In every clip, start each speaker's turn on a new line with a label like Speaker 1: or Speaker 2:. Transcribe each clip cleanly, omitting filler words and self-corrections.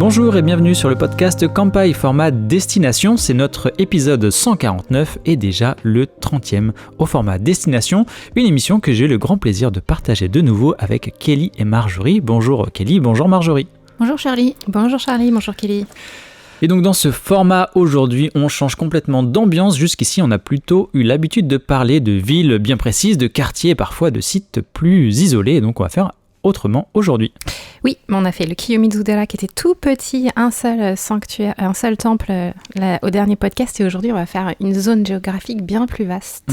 Speaker 1: Bonjour et bienvenue sur le podcast Kanpai format Destination. C'est notre épisode 149 et déjà le 30e au format Destination. Une émission que j'ai eu le grand plaisir de partager de nouveau avec Kelly et Marjorie. Bonjour Kelly, bonjour Marjorie.
Speaker 2: Bonjour Charlie. Bonjour Charlie, bonjour Kelly.
Speaker 1: Et donc dans ce format aujourd'hui, on change complètement d'ambiance. Jusqu'ici, on a plutôt eu l'habitude de parler de villes bien précises, de quartiers, parfois de sites plus isolés. Et donc on va faire autrement aujourd'hui.
Speaker 2: Oui, on a fait le Kiyomizu-dera qui était tout petit, un seul sanctuaire, un seul temple au dernier podcast. Et aujourd'hui, on va faire une zone géographique bien plus vaste.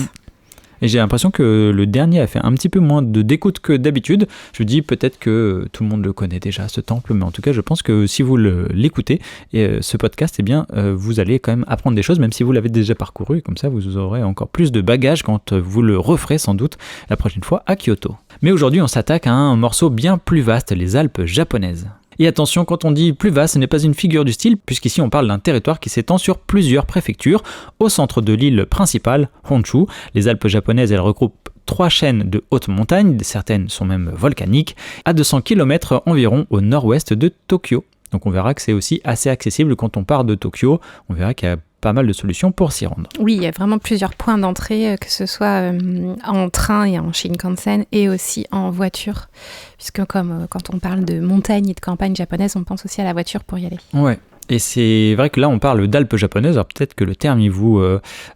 Speaker 1: Et j'ai l'impression que le dernier a fait un petit peu moins d'écoute que d'habitude. Je dis peut-être que tout le monde le connaît déjà, ce temple, mais en tout cas, je pense que si vous l'écoutez, ce podcast, eh bien, vous allez quand même apprendre des choses, même si vous l'avez déjà parcouru. Comme ça, vous aurez encore plus de bagages quand vous le referez sans doute la prochaine fois à Kyoto. Mais aujourd'hui, on s'attaque à un morceau bien plus vaste, les Alpes japonaises. Et attention, quand on dit plus vaste, ce n'est pas une figure du style, puisqu'ici on parle d'un territoire qui s'étend sur plusieurs préfectures. Au centre de l'île principale, Honshu, les Alpes japonaises, elles regroupent 3 chaînes de hautes montagnes, certaines sont même volcaniques, à 200 km environ au nord-ouest de Tokyo. Donc on verra que c'est aussi assez accessible quand on part de Tokyo, on verra qu'il y a pas mal de solutions pour s'y rendre.
Speaker 2: Oui, il y a vraiment plusieurs points d'entrée, que ce soit en train et en Shinkansen et aussi en voiture, puisque comme quand on parle de montagne et de campagne japonaise, on pense aussi à la voiture pour y aller.
Speaker 1: Ouais. Et c'est vrai que là, on parle d'Alpes japonaises. Alors peut-être que le terme, il vous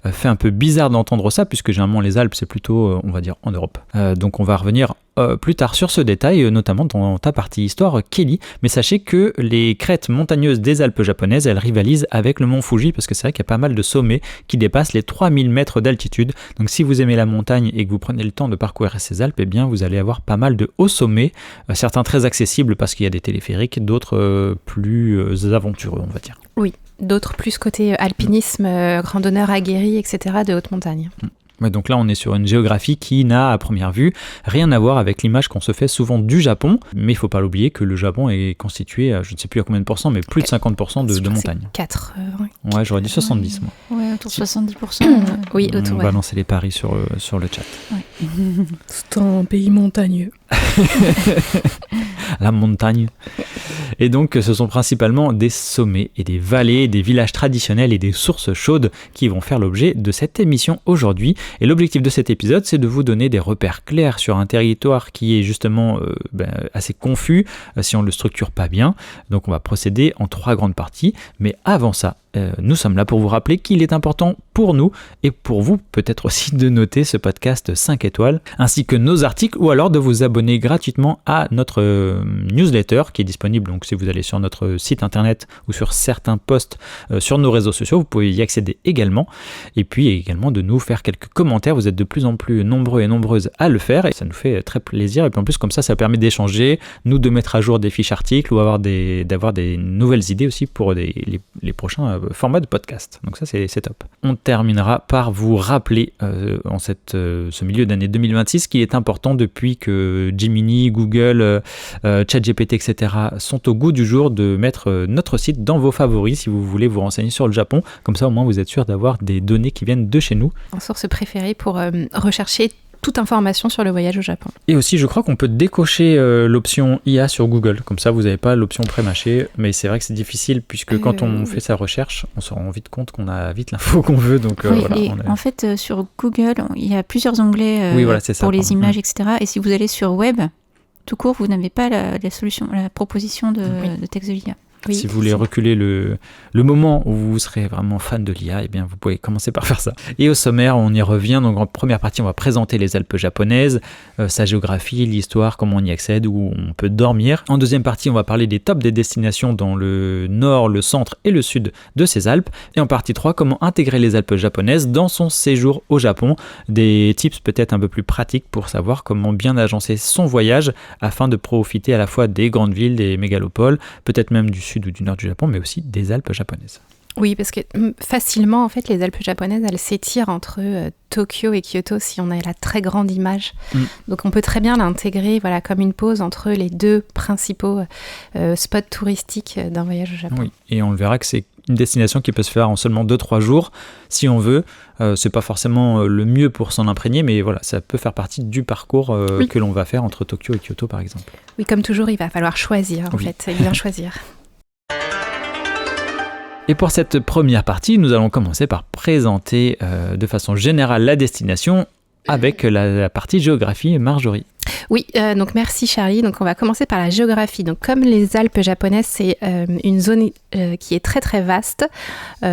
Speaker 1: fait un peu bizarre d'entendre ça, puisque généralement les Alpes, c'est plutôt, on va dire, en Europe. Donc on va revenir plus tard sur ce détail, notamment dans ta partie histoire, Kelly. Mais sachez que les crêtes montagneuses des Alpes japonaises, elles rivalisent avec le mont Fuji, parce que c'est vrai qu'il y a pas mal de sommets qui dépassent les 3000 mètres d'altitude. Donc si vous aimez la montagne et que vous prenez le temps de parcourir ces Alpes, eh bien vous allez avoir pas mal de hauts sommets, certains très accessibles parce qu'il y a des téléphériques, d'autres plus aventureux, on va dire.
Speaker 2: Oui, d'autres plus côté alpinisme, randonneur aguerri, etc. de haute montagne.
Speaker 1: Ouais, donc là, on est sur une géographie qui n'a, à première vue, rien à voir avec l'image qu'on se fait souvent du Japon. Mais il ne faut pas l'oublier que le Japon est constitué, je ne sais plus à combien de pourcents, mais plus de 50% de montagnes.
Speaker 2: 80.
Speaker 1: Ouais, j'aurais dit 70, moi.
Speaker 3: Ouais, autour de 70%.
Speaker 2: Oui, autour.
Speaker 1: On va lancer les paris sur le chat.
Speaker 3: Ouais. C'est un pays montagneux.
Speaker 1: La montagne. Et donc, ce sont principalement des sommets et des vallées, des villages traditionnels et des sources chaudes qui vont faire l'objet de cette émission aujourd'hui. Et l'objectif de cet épisode, c'est de vous donner des repères clairs sur un territoire qui est justement assez confus si on ne le structure pas bien. Donc, on va procéder en 3 grandes parties. Mais avant ça, nous sommes là pour vous rappeler qu'il est important pour nous et pour vous peut-être aussi de noter ce podcast 5 étoiles ainsi que nos articles ou alors de vous abonner gratuitement à notre newsletter qui est disponible. Donc si vous allez sur notre site internet ou sur certains posts sur nos réseaux sociaux, vous pouvez y accéder également. Et puis également de nous faire quelques commentaires. Vous êtes de plus en plus nombreux et nombreuses à le faire et ça nous fait très plaisir. Et puis en plus comme ça permet d'échanger, nous de mettre à jour des fiches articles ou d'avoir des nouvelles idées aussi pour les prochains format de podcast. Donc ça, c'est top. On terminera par vous rappeler en ce milieu d'année 2026 qu'il est important depuis que Gemini, Google, ChatGPT, etc. sont au goût du jour de mettre notre site dans vos favoris si vous voulez vous renseigner sur le Japon. Comme ça, au moins, vous êtes sûr d'avoir des données qui viennent de chez nous.
Speaker 2: En source préférée pour rechercher toute information sur le voyage au Japon.
Speaker 1: Et aussi, je crois qu'on peut décocher l'option IA sur Google. Comme ça, vous n'avez pas l'option pré-mâchée. Mais c'est vrai que c'est difficile puisque quand on fait sa recherche, on se rend vite compte qu'on a vite l'info qu'on veut. Donc,
Speaker 3: oui, en fait, sur Google, il y a plusieurs onglets pour les images, etc. Et si vous allez sur Web, tout court, vous n'avez pas la proposition de texte de l'IA.
Speaker 1: Oui, si vous voulez reculer le moment où vous serez vraiment fan de l'IA, eh bien vous pouvez commencer par faire ça. Et au sommaire, on y revient. Donc en première partie, on va présenter les Alpes japonaises, sa géographie, l'histoire, comment on y accède, où on peut dormir. En deuxième partie, on va parler des tops des destinations dans le nord, le centre et le sud de ces Alpes. Et en partie 3, comment intégrer les Alpes japonaises dans son séjour au Japon. Des tips peut-être un peu plus pratiques pour savoir comment bien agencer son voyage afin de profiter à la fois des grandes villes, des mégalopoles, peut-être même du sud ou du nord du Japon, mais aussi des Alpes japonaises.
Speaker 2: Oui, parce que facilement, en fait, les Alpes japonaises, elles s'étirent entre Tokyo et Kyoto si on a la très grande image. Donc on peut très bien l'intégrer comme une pause entre les 2 principaux spots touristiques d'un voyage au Japon.
Speaker 1: Oui, et on le verra que c'est une destination qui peut se faire en seulement 2-3 jours si on veut. C'est pas forcément le mieux pour s'en imprégner, mais voilà, ça peut faire partie du parcours que l'on va faire entre Tokyo et Kyoto par exemple.
Speaker 2: Oui, comme toujours, il va falloir choisir en fait, et bien choisir.
Speaker 1: Et pour cette première partie, nous allons commencer par présenter de façon générale la destination avec la partie géographie. Marjorie.
Speaker 2: Oui, donc merci Charlie. Donc on va commencer par la géographie. Donc comme les Alpes japonaises, c'est une zone qui est très très vaste,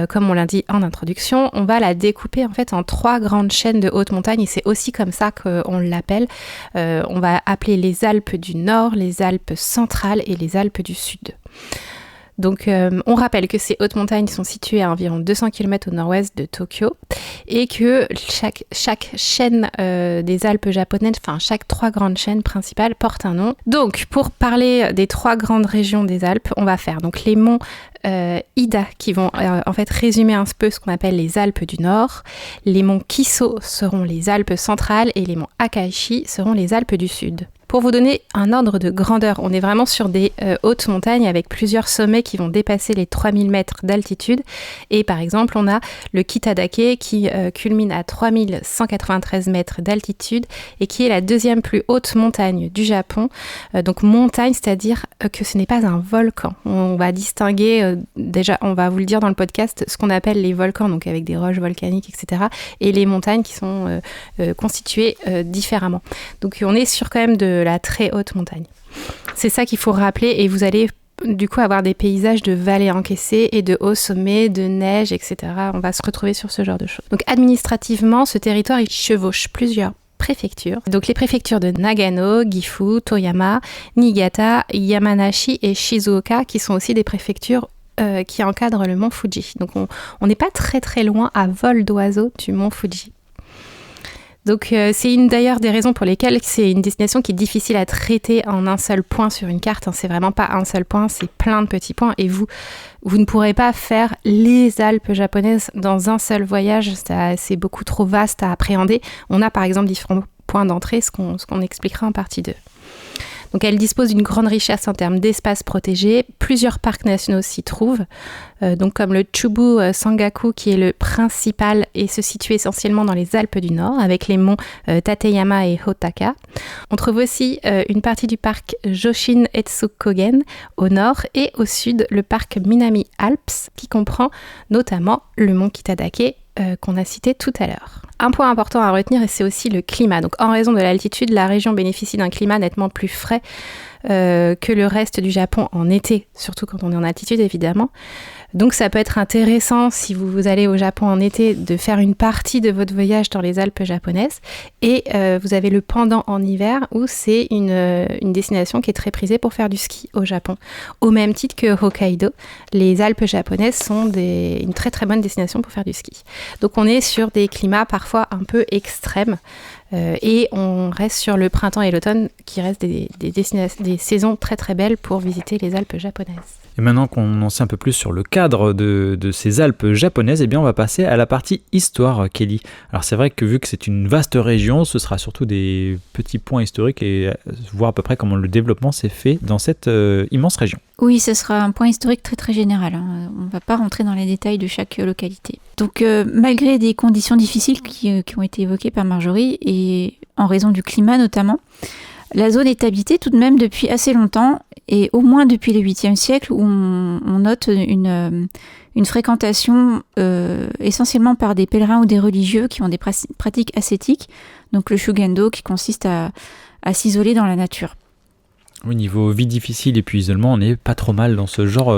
Speaker 2: comme on l'a dit en introduction, on va la découper en fait en 3 grandes chaînes de haute montagne et c'est aussi comme ça qu'on l'appelle. On va appeler les Alpes du Nord, les Alpes centrales et les Alpes du Sud. Donc on rappelle que ces hautes montagnes sont situées à environ 200 km au nord-ouest de Tokyo et que chaque chaîne des Alpes japonaises, enfin chaque 3 grandes chaînes principales portent un nom. Donc pour parler des 3 grandes régions des Alpes, on va faire donc les monts Ida qui vont en fait résumer un peu ce qu'on appelle les Alpes du Nord. Les monts Kiso seront les Alpes centrales et les monts Akaishi seront les Alpes du Sud. Pour vous donner un ordre de grandeur, on est vraiment sur des hautes montagnes avec plusieurs sommets qui vont dépasser les 3000 mètres d'altitude. Et par exemple, on a le Kitadake qui culmine à 3193 mètres d'altitude et qui est la 2e plus haute montagne du Japon. Donc montagne, c'est-à-dire que ce n'est pas un volcan. On va distinguer, déjà on va vous le dire dans le podcast, ce qu'on appelle les volcans, donc avec des roches volcaniques, etc. Et les montagnes qui sont constituées différemment. Donc on est sur quand même de la très haute montagne. C'est ça qu'il faut rappeler et vous allez du coup avoir des paysages de vallées encaissées et de hauts sommets, de neige, etc. On va se retrouver sur ce genre de choses. Donc administrativement, ce territoire il chevauche plusieurs préfectures. Donc les préfectures de Nagano, Gifu, Toyama, Niigata, Yamanashi et Shizuoka qui sont aussi des préfectures qui encadrent le mont Fuji. Donc on n'est pas très très loin à vol d'oiseau du mont Fuji. Donc c'est d'ailleurs des raisons pour lesquelles c'est une destination qui est difficile à traiter en un seul point sur une carte. C'est vraiment pas un seul point, c'est plein de petits points. Et vous ne pourrez pas faire les Alpes japonaises dans un seul voyage. C'est beaucoup trop vaste à appréhender. On a par exemple différents points d'entrée, ce qu'on expliquera en partie 2. Donc elle dispose d'une grande richesse en termes d'espaces protégés. Plusieurs parcs nationaux s'y trouvent, donc comme le Chubu Sangaku qui est le principal et se situe essentiellement dans les Alpes du Nord avec les monts Tateyama et Hotaka. On trouve aussi une partie du parc Joshin Etsukogen au nord et au sud le parc Minami Alps qui comprend notamment le mont Kitadake qu'on a cité tout à l'heure. Un point important à retenir, c'est aussi le climat. Donc, en raison de l'altitude, la région bénéficie d'un climat nettement plus frais que le reste du Japon en été, surtout quand on est en altitude, évidemment. Donc, ça peut être intéressant, si vous allez au Japon en été, de faire une partie de votre voyage dans les Alpes japonaises. Et vous avez le pendant en hiver, où c'est une destination qui est très prisée pour faire du ski au Japon. Au même titre que Hokkaido, les Alpes japonaises sont une très très bonne destination pour faire du ski. Donc, on est sur des climats parfois un peu extrêmes. Et on reste sur le printemps et l'automne qui restent des saisons très très belles pour visiter les Alpes japonaises.
Speaker 1: Et maintenant qu'on en sait un peu plus sur le cadre de ces Alpes japonaises, eh bien on va passer à la partie histoire, Kelly. Alors c'est vrai que vu que c'est une vaste région, ce sera surtout des petits points historiques et voir à peu près comment le développement s'est fait dans cette immense région.
Speaker 3: Oui, ce sera un point historique très très général. On ne va pas rentrer dans les détails de chaque localité. Donc malgré des conditions difficiles qui ont été évoquées par Marjorie et en raison du climat notamment, la zone est habitée tout de même depuis assez longtemps et au moins depuis le 8e siècle où on note une fréquentation essentiellement par des pèlerins ou des religieux qui ont des pratiques ascétiques, donc le shugendo qui consiste à s'isoler dans la nature.
Speaker 1: Au niveau vie difficile et puis isolement, on n'est pas trop mal dans ce genre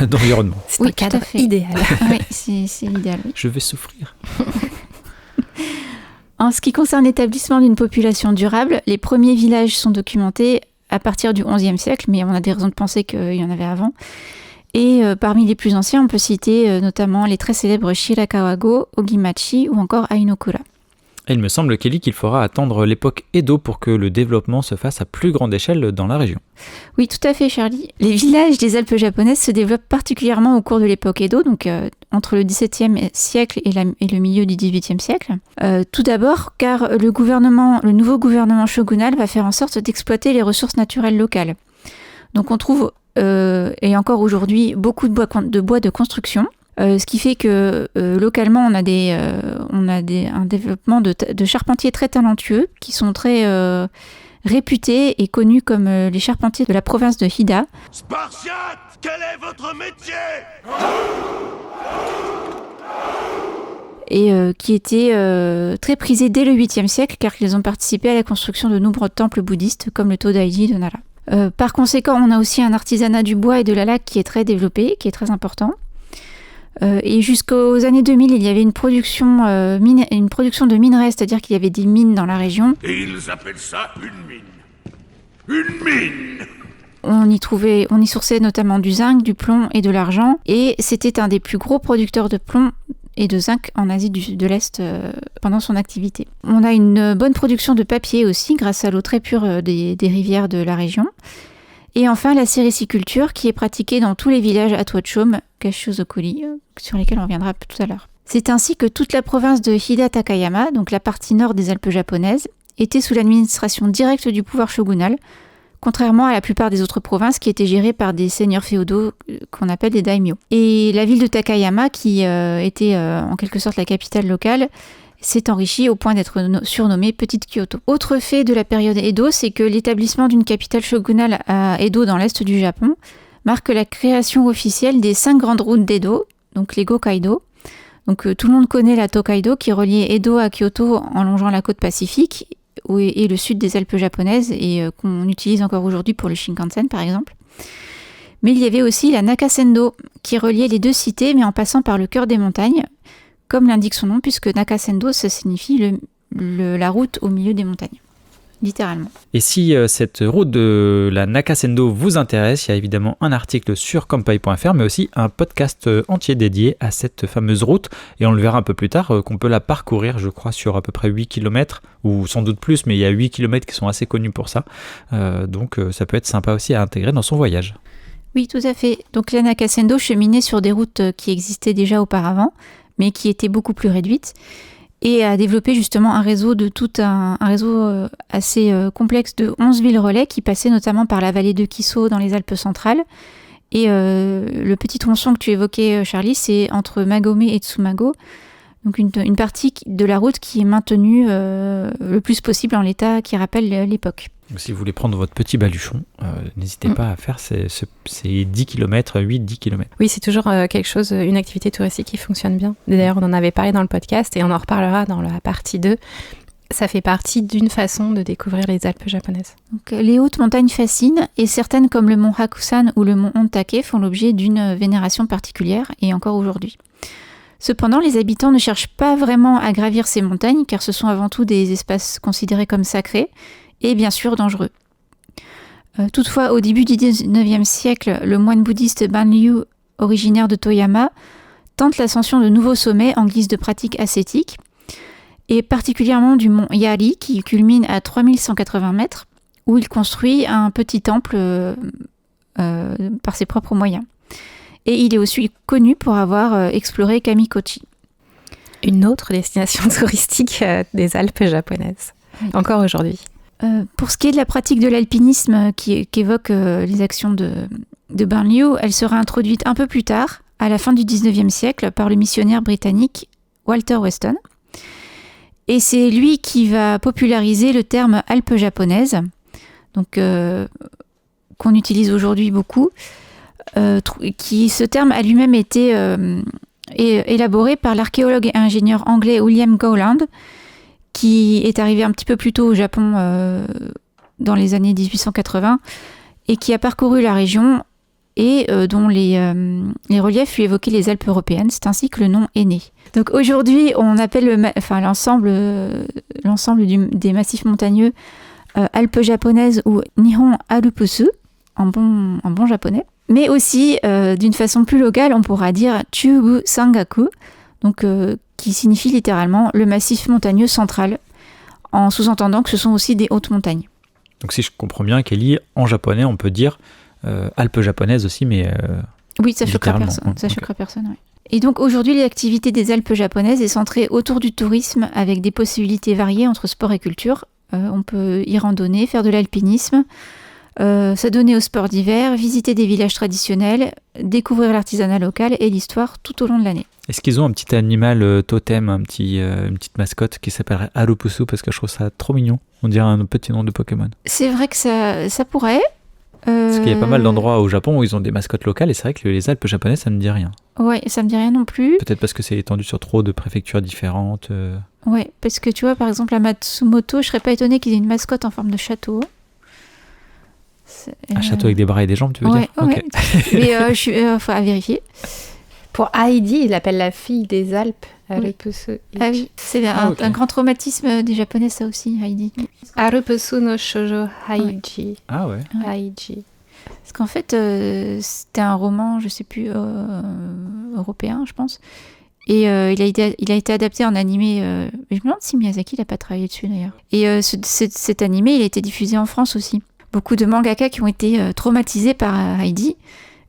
Speaker 1: d'environnement.
Speaker 2: C'est un cadre idéal.
Speaker 3: Oui, c'est idéal.
Speaker 1: Je vais souffrir.
Speaker 3: En ce qui concerne l'établissement d'une population durable, les premiers villages sont documentés à partir du XIe siècle, mais on a des raisons de penser qu'il y en avait avant. Et parmi les plus anciens, on peut citer notamment les très célèbres Shirakawa-go, Ogimachi ou encore Ainokura.
Speaker 1: Et il me semble, Kelly, qu'il faudra attendre l'époque Edo pour que le développement se fasse à plus grande échelle dans la région.
Speaker 3: Oui, tout à fait, Charlie. Les villages des Alpes japonaises se développent particulièrement au cours de l'époque Edo, donc entre le XVIIe siècle et le milieu du XVIIIe siècle. Tout d'abord, car le nouveau gouvernement shogunal va faire en sorte d'exploiter les ressources naturelles locales. Donc on trouve, et encore aujourd'hui, beaucoup de bois de construction. Ce qui fait que localement, on a un développement de charpentiers très talentueux qui sont très réputés et connus comme les charpentiers de la province de Hida.
Speaker 4: Spartiate, quel est votre métier ?
Speaker 3: Et qui étaient très prisés dès le 8e siècle car ils ont participé à la construction de nombreux temples bouddhistes comme le Todaiji de Nara. Par conséquent, on a aussi un artisanat du bois et de la laque qui est très développé, qui est très important. Et jusqu'aux années 2000, il y avait une production de minerais, c'est-à-dire qu'il y avait des mines dans la région.
Speaker 4: Et ils appellent ça une mine. Une mine !
Speaker 3: On y sourçait notamment du zinc, du plomb et de l'argent. Et c'était un des plus gros producteurs de plomb et de zinc en Asie de l'Est pendant son activité. On a une bonne production de papier aussi, grâce à l'eau très pure des rivières de la région. Et enfin, la sériciculture qui est pratiquée dans tous les villages à Tochome, Kashuzokuri, sur lesquels on reviendra tout à l'heure. C'est ainsi que toute la province de Hida Takayama, donc la partie nord des Alpes japonaises, était sous l'administration directe du pouvoir shogunal, contrairement à la plupart des autres provinces qui étaient gérées par des seigneurs féodaux qu'on appelle des daimyo. Et la ville de Takayama, qui était en quelque sorte la capitale locale, s'est enrichie au point d'être surnommée Petite Kyoto. Autre fait de la période Edo, c'est que l'établissement d'une capitale shogunale à Edo dans l'est du Japon marque la création officielle des 5 grandes routes d'Edo, donc les Gokaido. Donc tout le monde connaît la Tokaido qui reliait Edo à Kyoto en longeant la côte pacifique et le sud des Alpes japonaises et qu'on utilise encore aujourd'hui pour le Shinkansen par exemple. Mais il y avait aussi la Nakasendo qui reliait les deux cités mais en passant par le cœur des montagnes, comme l'indique son nom puisque Nakasendo ça signifie la route au milieu des montagnes. Littéralement.
Speaker 1: Et si cette route de la Nakasendo vous intéresse, il y a évidemment un article sur Kanpai.fr, mais aussi un podcast entier dédié à cette fameuse route. Et on le verra un peu plus tard, qu'on peut la parcourir, je crois, sur à peu près 8 km, ou sans doute plus, mais il y a 8 km qui sont assez connus pour ça. Donc ça peut être sympa aussi à intégrer dans son voyage.
Speaker 3: Oui, tout à fait. Donc la Nakasendo cheminait sur des routes qui existaient déjà auparavant, mais qui étaient beaucoup plus réduites. Et a développé justement un réseau assez complexe de 11 villes relais qui passaient notamment par la vallée de Kiso dans les Alpes centrales. Et le petit tronçon que tu évoquais, Charlie, c'est entre Magome et Tsumago, donc une partie de la route qui est maintenue le plus possible en l'état qui rappelle l'époque.
Speaker 1: Donc, si vous voulez prendre votre petit baluchon, n'hésitez pas à faire ces 10 km, 8-10 km.
Speaker 2: Oui, c'est toujours une activité touristique qui fonctionne bien. D'ailleurs, on en avait parlé dans le podcast et on en reparlera dans la partie 2. Ça fait partie d'une façon de découvrir les Alpes japonaises.
Speaker 3: Donc, les hautes montagnes fascinent et certaines comme le mont Hakusan ou le mont Ontake font l'objet d'une vénération particulière et encore aujourd'hui. Cependant, les habitants ne cherchent pas vraiment à gravir ces montagnes car ce sont avant tout des espaces considérés comme sacrés et bien sûr dangereux. Toutefois, au début du 19e siècle, le moine bouddhiste Banryu, originaire de Toyama, tente l'ascension de nouveaux sommets en guise de pratique ascétique, et particulièrement du mont Yari qui culmine à 3180 mètres, où il construit un petit temple par ses propres moyens. Et il est aussi connu pour avoir exploré Kamikochi.
Speaker 2: Une autre destination touristique des Alpes japonaises, encore aujourd'hui.
Speaker 3: Pour ce qui est de la pratique de l'alpinisme qu'évoque les actions de Banryu, elle sera introduite un peu plus tard, à la fin du 19e siècle, par le missionnaire britannique Walter Weston. Et c'est lui qui va populariser le terme Alpes japonaises, donc qu'on utilise aujourd'hui beaucoup. Ce terme a lui-même été élaboré par l'archéologue et ingénieur anglais William Gowland, qui est arrivé un petit peu plus tôt au Japon dans les années 1880 et qui a parcouru la région et dont les reliefs lui évoquaient les Alpes européennes. C'est ainsi que le nom est né. Donc aujourd'hui, on appelle l'ensemble des massifs montagneux Alpes japonaises ou Nihon Arupusu en bon japonais. Mais aussi, d'une façon plus locale, on pourra dire Chubu Sangaku, donc qui signifie littéralement le massif montagneux central, en sous-entendant que ce sont aussi des hautes montagnes.
Speaker 1: Donc si je comprends bien, Kelly, en japonais, on peut dire Alpes japonaises aussi, mais
Speaker 3: oui, ça choquera personne. Ça choquera personne, oui. Et donc aujourd'hui, l'activité des Alpes japonaises est centrée autour du tourisme, avec des possibilités variées entre sport et culture. On peut y randonner, faire de l'alpinisme, s'adonner au sport d'hiver, visiter des villages traditionnels, découvrir l'artisanat local et l'histoire tout au long de l'année.
Speaker 1: Est-ce qu'ils ont un petit animal totem, une petite mascotte qui s'appellerait Harupusu, parce que je trouve ça trop mignon. On dirait un petit nom de Pokémon.
Speaker 3: C'est vrai que ça pourrait.
Speaker 1: Parce qu'il y a pas mal d'endroits au Japon où ils ont des mascottes locales, et c'est vrai que les Alpes japonaises, ça ne me dit rien.
Speaker 3: Ouais, ça me dit rien non plus.
Speaker 1: Peut-être parce que c'est étendu sur trop de préfectures différentes.
Speaker 3: Ouais, parce que tu vois, par exemple, à Matsumoto, je serais pas étonnée qu'ils aient une mascotte en forme de château.
Speaker 1: Un château avec des bras et des jambes, tu veux dire?
Speaker 3: Ouais. Mais je suis faut à vérifier.
Speaker 2: Pour Heidi, il l'appelle la fille des Alpes. Harupusu.
Speaker 3: Ah oui, c'est un grand traumatisme des Japonais, ça aussi, Heidi.
Speaker 2: Harupusu no shoujo Heiji.
Speaker 1: Ah ouais.
Speaker 2: Heiji.
Speaker 3: Parce qu'en fait, c'était un roman, je sais plus, européen, je pense. Et il a été adapté en animé. Je me demande si Miyazaki n'a pas travaillé dessus d'ailleurs. Et cet animé, il a été diffusé en France aussi. Beaucoup de mangaka qui ont été traumatisés par Heidi.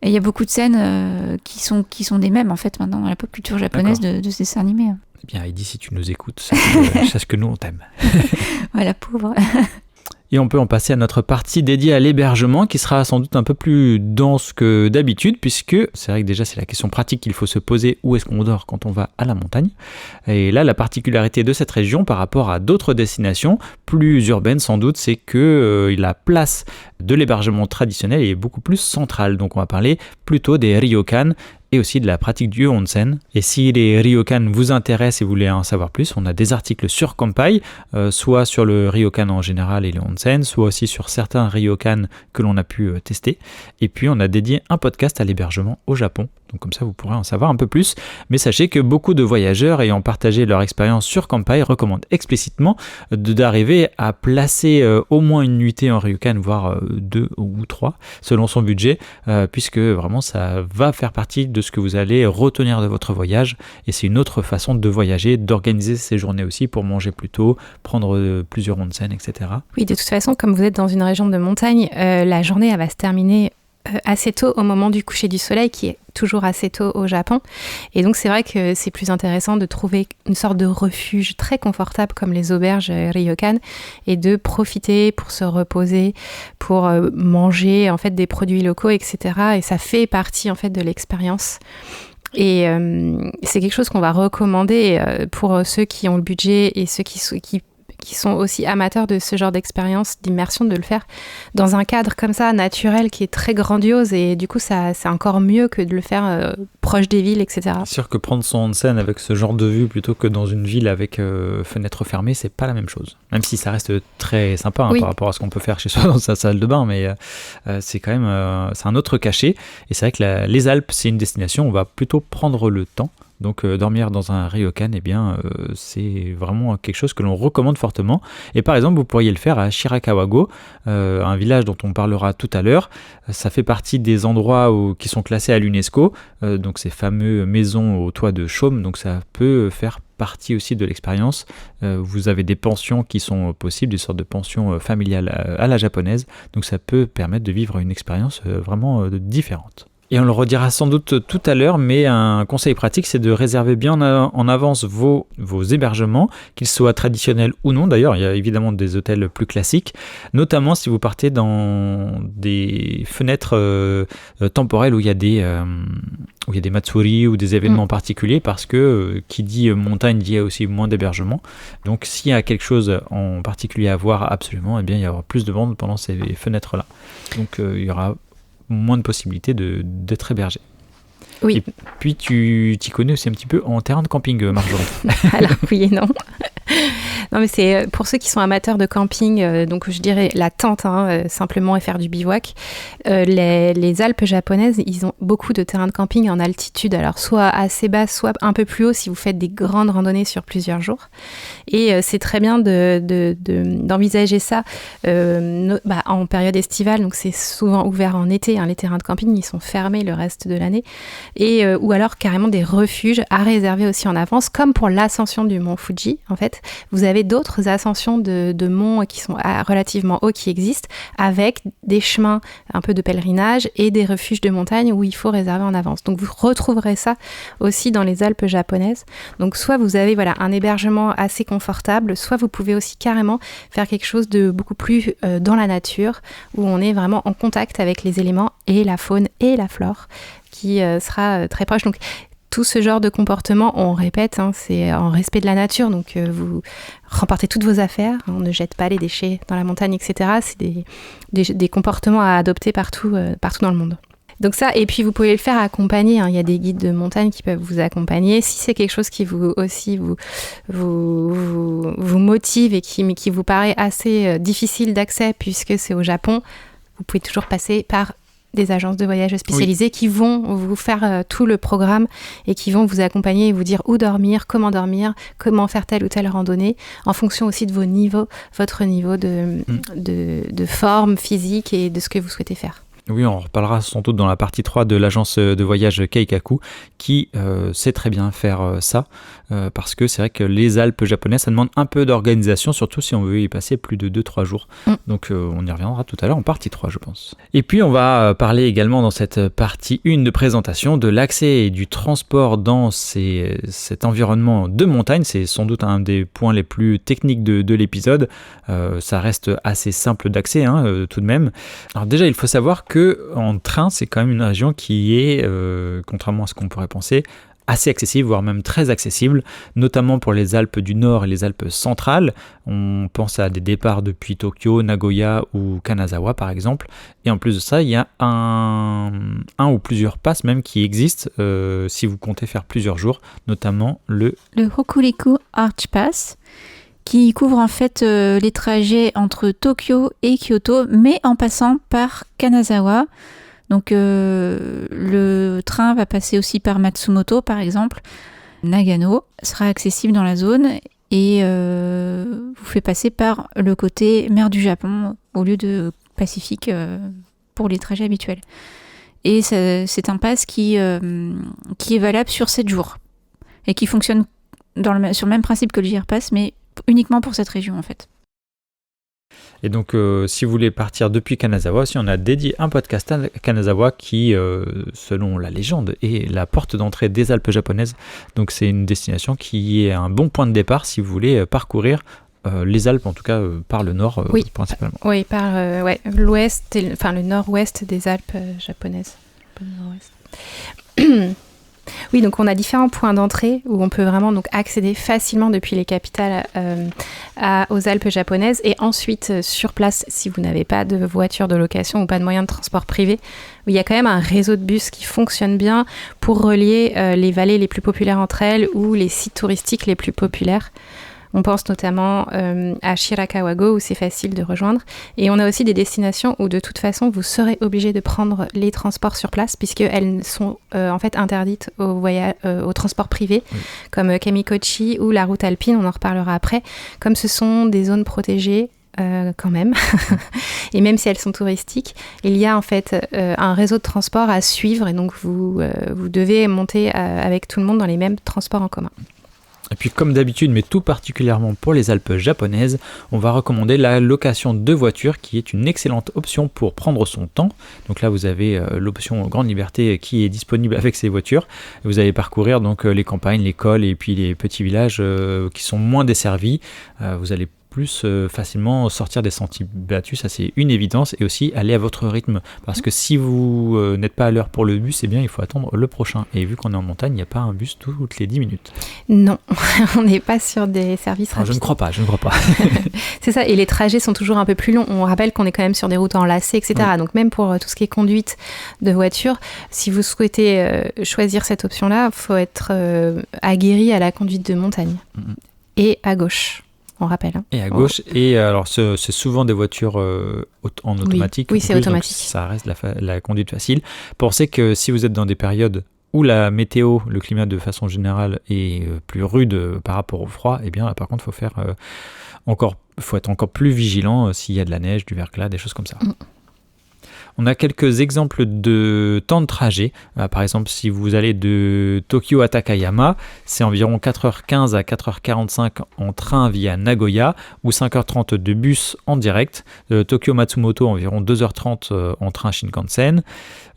Speaker 3: Et il y a beaucoup de scènes qui sont des mêmes en fait maintenant dans la pop culture japonaise de ces dessins animés.
Speaker 1: Eh bien Heidi, si tu nous écoutes, sache que nous on t'aime.
Speaker 3: Voilà, pauvre.
Speaker 1: Et on peut en passer à notre partie dédiée à l'hébergement qui sera sans doute un peu plus dense que d'habitude, puisque c'est vrai que déjà c'est la question pratique qu'il faut se poser, où est-ce qu'on dort quand on va à la montagne. Et là la particularité de cette région par rapport à d'autres destinations plus urbaines sans doute, c'est que la place de l'hébergement traditionnel est beaucoup plus centrale. Donc on va parler plutôt des ryokan et aussi de la pratique du onsen. Et si les ryokan vous intéressent et vous voulez en savoir plus, on a des articles sur Kanpai, soit sur le ryokan en général et le onsen, soit aussi sur certains ryokan que l'on a pu tester. Et puis on a dédié un podcast à l'hébergement au Japon. Donc comme ça vous pourrez en savoir un peu plus. Mais sachez que beaucoup de voyageurs ayant partagé leur expérience sur Kanpai recommandent explicitement d'arriver à placer au moins une nuitée en ryokan, voire 2 ou 3 selon son budget, puisque vraiment ça va faire partie de ce que vous allez retenir de votre voyage. Et c'est une autre façon de voyager, d'organiser ses journées aussi pour manger plus tôt, prendre plusieurs onsen, etc.
Speaker 2: Oui, de toute façon, comme vous êtes dans une région de montagne, la journée elle va se terminer assez tôt au moment du coucher du soleil, qui est toujours assez tôt au Japon. Et donc c'est vrai que c'est plus intéressant de trouver une sorte de refuge très confortable comme les auberges ryokan et de profiter pour se reposer, pour manger en fait des produits locaux, etc. Et ça fait partie en fait de l'expérience. Et c'est quelque chose qu'on va recommander pour ceux qui ont le budget et ceux qui sont aussi amateurs de ce genre d'expérience, d'immersion, de le faire dans un cadre comme ça, naturel, qui est très grandiose. Et du coup, c'est encore mieux que de le faire proche des villes, etc.
Speaker 1: C'est sûr que prendre son onsen avec ce genre de vue plutôt que dans une ville avec fenêtres fermées, c'est pas la même chose. Même si ça reste très sympa par rapport à ce qu'on peut faire chez soi dans sa salle de bain, mais c'est quand même c'est un autre cachet. Et c'est vrai que les Alpes, c'est une destination où on va plutôt prendre le temps. Donc dormir dans un ryokan, eh bien, c'est vraiment quelque chose que l'on recommande fortement. Et par exemple, vous pourriez le faire à Shirakawa-go, un village dont on parlera tout à l'heure. Ça fait partie des endroits qui sont classés à l'UNESCO, donc ces fameux maisons au toit de chaume. Donc ça peut faire partie aussi de l'expérience. Vous avez des pensions qui sont possibles, des sortes de pensions familiales à la japonaise. Donc ça peut permettre de vivre une expérience vraiment différente. Et on le redira sans doute tout à l'heure, mais un conseil pratique, c'est de réserver bien en avance vos hébergements, qu'ils soient traditionnels ou non. D'ailleurs, il y a évidemment des hôtels plus classiques, notamment si vous partez dans des fenêtres temporelles où il y a des matsuri ou des événements particuliers, parce que qui dit montagne dit aussi moins d'hébergements. Donc s'il y a quelque chose en particulier à voir absolument, eh bien, il y aura plus de monde pendant ces fenêtres-là. Donc il y aura moins de possibilités d'être hébergé.
Speaker 2: Oui.
Speaker 1: Et puis tu t'y connais aussi un petit peu en terrain de camping, Marjorie.
Speaker 2: Alors oui et non. Non, mais c'est pour ceux qui sont amateurs de camping, donc je dirais la tente, simplement, et faire du bivouac. Les Alpes japonaises, ils ont beaucoup de terrains de camping en altitude, alors soit assez bas, soit un peu plus haut si vous faites des grandes randonnées sur plusieurs jours. Et c'est très bien d'envisager ça en période estivale, donc c'est souvent ouvert en été. Les terrains de camping, ils sont fermés le reste de l'année. Et ou alors carrément des refuges à réserver aussi en avance, comme pour l'ascension du mont Fuji, en fait. vous avez d'autres ascensions de monts qui sont relativement hauts qui existent, avec des chemins un peu de pèlerinage et des refuges de montagne où il faut réserver en avance. Donc vous retrouverez ça aussi dans les Alpes japonaises. Donc soit vous avez un hébergement assez confortable, soit vous pouvez aussi carrément faire quelque chose de beaucoup plus dans la nature, où on est vraiment en contact avec les éléments et la faune et la flore, qui sera très proche. Donc tout ce genre de comportement, on répète, c'est en respect de la nature, donc vous remportez toutes vos affaires, on ne jette pas les déchets dans la montagne, etc. C'est des comportements à adopter partout dans le monde. Donc ça, et puis vous pouvez le faire accompagner, il y a des guides de montagne qui peuvent vous accompagner. Si c'est quelque chose qui vous motive et qui vous paraît assez difficile d'accès puisque c'est au Japon, vous pouvez toujours passer par des agences de voyage spécialisées qui vont vous faire tout le programme et qui vont vous accompagner et vous dire où dormir, comment faire telle ou telle randonnée, en fonction aussi de vos niveaux, votre niveau de forme physique et de ce que vous souhaitez faire.
Speaker 1: Oui, on reparlera sans doute dans la partie 3 de l'agence de voyage Keikaku qui sait très bien faire ça parce que c'est vrai que les Alpes japonaises, ça demande un peu d'organisation, surtout si on veut y passer plus de 2-3 jours. Donc on y reviendra tout à l'heure en partie 3, je pense. Et puis on va parler également dans cette partie 1 de présentation de l'accès et du transport dans cet environnement de montagne. C'est sans doute un des points les plus techniques de l'épisode. Ça reste assez simple d'accès tout de même. Alors déjà, il faut savoir qu'en train, c'est quand même une région qui est, contrairement à ce qu'on pourrait penser, assez accessible, voire même très accessible, notamment pour les Alpes du Nord et les Alpes centrales. On pense à des départs depuis Tokyo, Nagoya ou Kanazawa par exemple. Et en plus de ça, il y a un ou plusieurs passes même qui existent si vous comptez faire plusieurs jours, notamment le
Speaker 3: Hokuriku Arch Pass, qui couvre en fait les trajets entre Tokyo et Kyoto, mais en passant par Kanazawa. Donc le train va passer aussi par Matsumoto par exemple. Nagano sera accessible dans la zone et vous fait passer par le côté mer du Japon au lieu de Pacifique pour les trajets habituels. Et c'est un pass qui est valable sur 7 jours et qui fonctionne sur le même principe que le JR Pass, mais uniquement pour cette région en fait.
Speaker 1: Et donc, si vous voulez partir depuis Kanazawa, on a dédié un podcast à Kanazawa qui, selon la légende, est la porte d'entrée des Alpes japonaises. Donc, c'est une destination qui est un bon point de départ si vous voulez parcourir les Alpes, en tout cas par le nord principalement.
Speaker 2: Oui, par l'ouest, le nord-ouest des Alpes japonaises. Le nord-ouest. Oui, donc on a différents points d'entrée où on peut vraiment donc accéder facilement depuis les capitales aux Alpes japonaises et ensuite sur place, si vous n'avez pas de voiture de location ou pas de moyen de transport privé, il y a quand même un réseau de bus qui fonctionne bien pour relier les vallées les plus populaires entre elles ou les sites touristiques les plus populaires. On pense notamment à Shirakawa-go où c'est facile de rejoindre. Et on a aussi des destinations où de toute façon vous serez obligé de prendre les transports sur place puisqu'elles sont en fait interdites au transport privé, comme Kamikochi ou la route alpine, on en reparlera après. Comme ce sont des zones protégées, quand même, et même si elles sont touristiques, il y a en fait un réseau de transport à suivre et donc vous devez monter avec tout le monde dans les mêmes transports en commun.
Speaker 1: Et puis comme d'habitude, mais tout particulièrement pour les Alpes japonaises, on va recommander la location de voitures qui est une excellente option pour prendre son temps. Donc là vous avez l'option Grande Liberté qui est disponible avec ces voitures. Vous allez parcourir donc les campagnes, les cols et puis les petits villages qui sont moins desservis. Vous allez plus facilement sortir des sentiers battus, ça c'est une évidence, et aussi aller à votre rythme, parce que si vous n'êtes pas à l'heure pour le bus, eh bien il faut attendre le prochain, et vu qu'on est en montagne, il n'y a pas un bus toutes les 10 minutes.
Speaker 2: Non, on n'est pas sur des services rapides.
Speaker 1: Je ne crois pas.
Speaker 2: C'est ça, et les trajets sont toujours un peu plus longs, on rappelle qu'on est quand même sur des routes enlacées, etc. Oui. Donc même pour tout ce qui est conduite de voiture, si vous souhaitez choisir cette option-là, il faut être aguerri à la conduite de montagne, et à gauche. On rappelle.
Speaker 1: Et à gauche, et alors c'est souvent des voitures en automatique.
Speaker 2: Oui, c'est automatique.
Speaker 1: Ça reste la conduite facile. Pensez que si vous êtes dans des périodes où la météo, le climat de façon générale est plus rude par rapport au froid, eh bien là par contre faut être encore plus vigilant s'il y a de la neige, du verglas, des choses comme ça. On a quelques exemples de temps de trajet. Par exemple, si vous allez de Tokyo à Takayama, c'est environ 4h15 à 4h45 en train via Nagoya ou 5h30 de bus en direct. De Tokyo Matsumoto, environ 2h30 en train Shinkansen.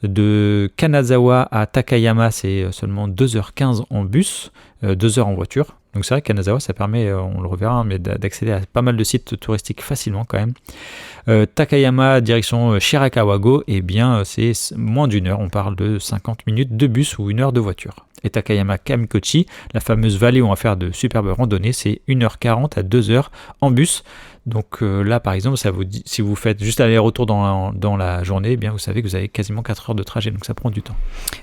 Speaker 1: De Kanazawa à Takayama, c'est seulement 2h15 en bus, 2h en voiture. Donc c'est vrai que Kanazawa, ça permet, on le reverra, mais d'accéder à pas mal de sites touristiques facilement quand même. Takayama, direction Shirakawa-go, eh bien c'est moins d'une heure, on parle de 50 minutes de bus ou 1 heure de voiture. Et Takayama Kamikochi, la fameuse vallée où on va faire de superbes randonnées, c'est 1h40 à 2h en bus. Donc là, par exemple, ça vous dit, si vous faites juste aller-retour dans la journée, eh bien, vous savez que vous avez quasiment 4 heures de trajet, donc ça prend du temps.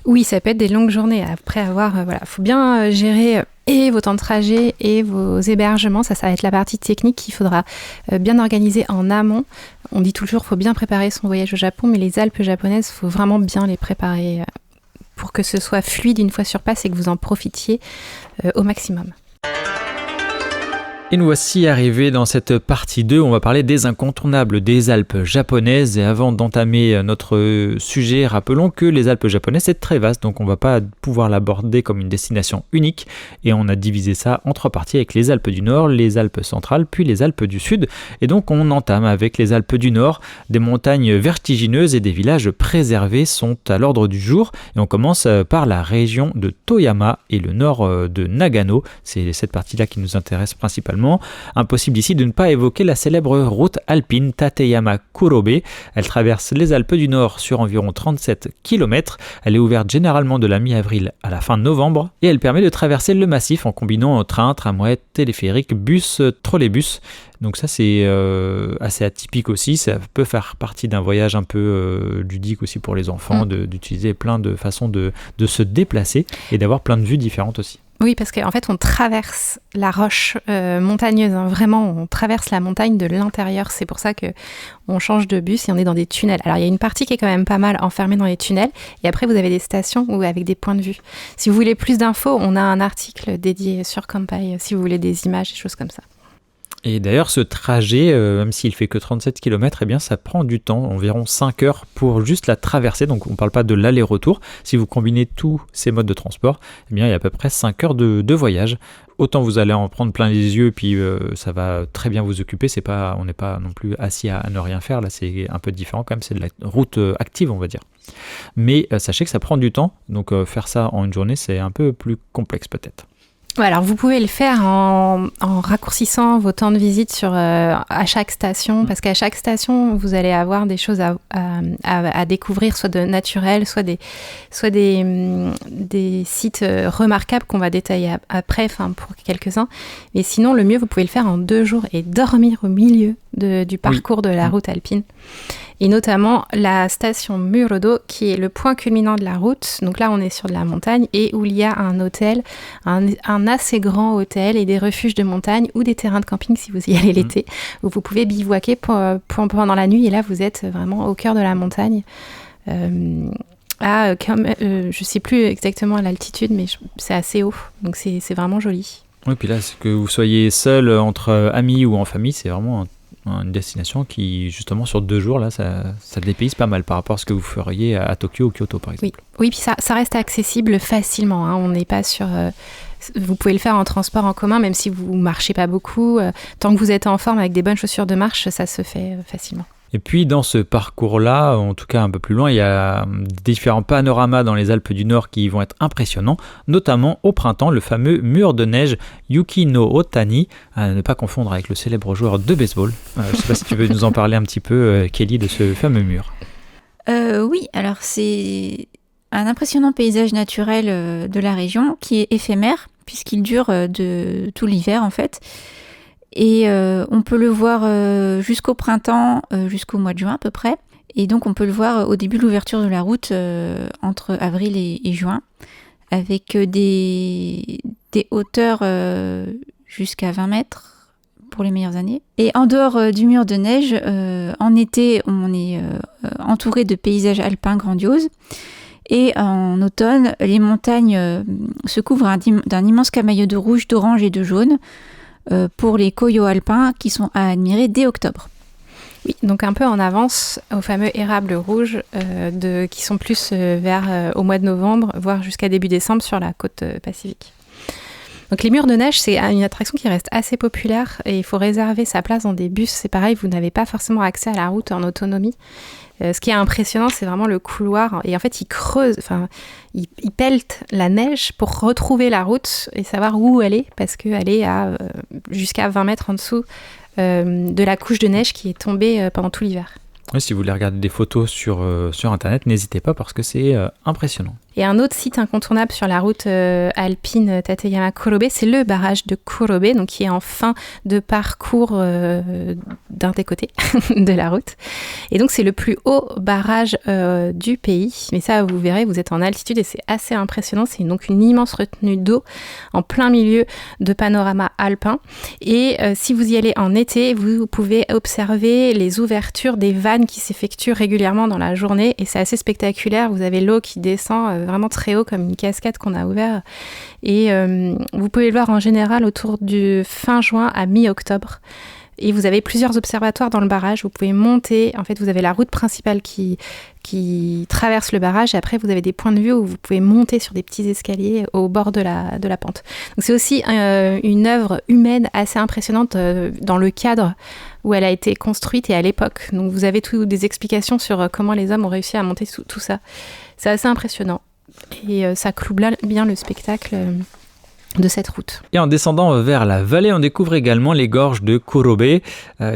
Speaker 2: Oui, ça peut être des longues journées. Après avoir, faut bien gérer et vos temps de trajet et vos hébergements. Ça va être la partie technique qu'il faudra bien organiser en amont. On dit toujours qu'il faut bien préparer son voyage au Japon, mais les Alpes japonaises, il faut vraiment bien les préparer pour que ce soit fluide une fois sur place et que vous en profitiez au maximum.
Speaker 1: Et nous voici arrivés dans cette partie 2, on va parler des incontournables des Alpes japonaises. Et avant d'entamer notre sujet, rappelons que les Alpes japonaises, c'est très vaste, donc on ne va pas pouvoir l'aborder comme une destination unique. Et on a divisé ça en 3 parties avec les Alpes du Nord, les Alpes centrales, puis les Alpes du Sud. Et donc on entame avec les Alpes du Nord. Des montagnes vertigineuses et des villages préservés sont à l'ordre du jour. Et on commence par la région de Toyama et le nord de Nagano. C'est cette partie-là qui nous intéresse principalement. Impossible ici de ne pas évoquer la célèbre route alpine Tateyama-Kurobe. Elle traverse les Alpes du Nord sur environ 37 km. Elle est ouverte généralement de la mi-avril à la fin novembre et elle permet de traverser le massif en combinant train, tramway, téléphérique, bus, trolleybus. Donc ça c'est assez atypique aussi, ça peut faire partie d'un voyage un peu ludique aussi pour les enfants, d'utiliser plein de façons de se déplacer et d'avoir plein de vues différentes aussi.
Speaker 2: Oui, parce qu'en fait, on traverse la roche montagneuse. Hein. Vraiment, on traverse la montagne de l'intérieur. C'est pour ça qu'on change de bus et on est dans des tunnels. Alors, il y a une partie qui est quand même pas mal enfermée dans les tunnels. Et après, vous avez des stations avec des points de vue. Si vous voulez plus d'infos, on a un article dédié sur Kanpai, si vous voulez des images, des choses comme ça.
Speaker 1: Et d'ailleurs, ce trajet, même s'il fait que 37 km, eh bien, ça prend du temps, environ 5 heures pour juste la traverser. Donc, on ne parle pas de l'aller-retour. Si vous combinez tous ces modes de transport, eh bien, il y a à peu près 5 heures de voyage. Autant vous allez en prendre plein les yeux, puis ça va très bien vous occuper. On n'est pas non plus assis à ne rien faire. Là, c'est un peu différent quand même. C'est de la route active, on va dire. Mais sachez que ça prend du temps. Donc, faire ça en une journée, c'est un peu plus complexe peut-être.
Speaker 2: Ouais, alors vous pouvez le faire en raccourcissant vos temps de visite à chaque station, parce qu'à chaque station, vous allez avoir des choses à découvrir, soit de naturel, soit des sites remarquables qu'on va détailler après, pour quelques-uns. Mais sinon, le mieux, vous pouvez le faire en 2 jours et dormir au milieu du parcours de la route alpine. Et notamment la station Murodo, qui est le point culminant de la route. Donc là, on est sur de la montagne et où il y a un hôtel, un assez grand hôtel et des refuges de montagne ou des terrains de camping si vous y allez l'été, où vous pouvez bivouaquer pendant la nuit. Et là, vous êtes vraiment au cœur de la montagne. Je ne sais plus exactement l'altitude, mais c'est assez haut. Donc c'est vraiment joli.
Speaker 1: Oui, puis là, que vous soyez seul entre amis ou en famille, c'est vraiment une destination qui, justement, sur 2 jours, là, ça dépayse pas mal par rapport à ce que vous feriez à Tokyo ou Kyoto, par exemple.
Speaker 2: Oui, puis ça reste accessible facilement. Hein. On n'est pas sur... vous pouvez le faire en transport en commun, même si vous ne marchez pas beaucoup. Tant que vous êtes en forme avec des bonnes chaussures de marche, ça se fait facilement.
Speaker 1: Et puis dans ce parcours-là, en tout cas un peu plus loin, il y a différents panoramas dans les Alpes du Nord qui vont être impressionnants, notamment au printemps, le fameux mur de neige Yuki no Otani, à ne pas confondre avec le célèbre joueur de baseball. Je ne sais pas si tu veux nous en parler un petit peu, Kelly, de ce fameux mur.
Speaker 3: Oui, alors c'est un impressionnant paysage naturel de la région qui est éphémère, puisqu'il dure de tout l'hiver en fait. Et on peut le voir jusqu'au printemps, jusqu'au mois de juin à peu près. Et donc on peut le voir au début de l'ouverture de la route entre avril et juin, avec des hauteurs jusqu'à 20 mètres pour les meilleures années. Et en dehors du mur de neige, en été, on est entouré de paysages alpins grandioses. Et en automne, les montagnes se couvrent d'un immense camailleux de rouge, d'orange et de jaune, pour les koyo alpins qui sont à admirer dès octobre.
Speaker 2: Oui, donc un peu en avance aux fameux érables rouges qui sont plus vers au mois de novembre, voire jusqu'à début décembre sur la côte pacifique. Donc les murs de neige, c'est une attraction qui reste assez populaire et il faut réserver sa place dans des bus. C'est pareil, vous n'avez pas forcément accès à la route en autonomie. Ce qui est impressionnant, c'est vraiment le couloir. Et en fait, ils creusent, ils pelletent la neige pour retrouver la route et savoir où elle est, parce qu'elle est à jusqu'à 20 mètres en dessous de la couche de neige qui est tombée pendant tout l'hiver.
Speaker 1: Oui, si vous voulez regarder des photos sur Internet, n'hésitez pas parce que c'est impressionnant.
Speaker 2: Et un autre site incontournable sur la route alpine Tateyama-Kurobe, c'est le barrage de Kurobe, donc qui est en fin de parcours d'un des côtés de la route. Et donc c'est le plus haut barrage du pays. Mais ça, vous verrez, vous êtes en altitude et c'est assez impressionnant. C'est donc une immense retenue d'eau en plein milieu de panorama alpin. Et si vous y allez en été, vous pouvez observer les ouvertures des vannes qui s'effectuent régulièrement dans la journée. Et c'est assez spectaculaire. Vous avez l'eau qui descend vraiment très haut, comme une cascade qu'on a ouvert. Et vous pouvez le voir en général autour du fin juin à mi-octobre. Et vous avez plusieurs observatoires dans le barrage. Vous pouvez monter. En fait, vous avez la route principale qui traverse le barrage. Et après, vous avez des points de vue où vous pouvez monter sur des petits escaliers au bord de la pente. Donc, c'est aussi une œuvre humaine assez impressionnante dans le cadre où elle a été construite et à l'époque. Donc, vous avez des explications sur comment les hommes ont réussi à monter tout ça. C'est assez impressionnant. Et ça cloue bien le spectacle de cette route.
Speaker 1: Et en descendant vers la vallée, on découvre également les gorges de Kurobe,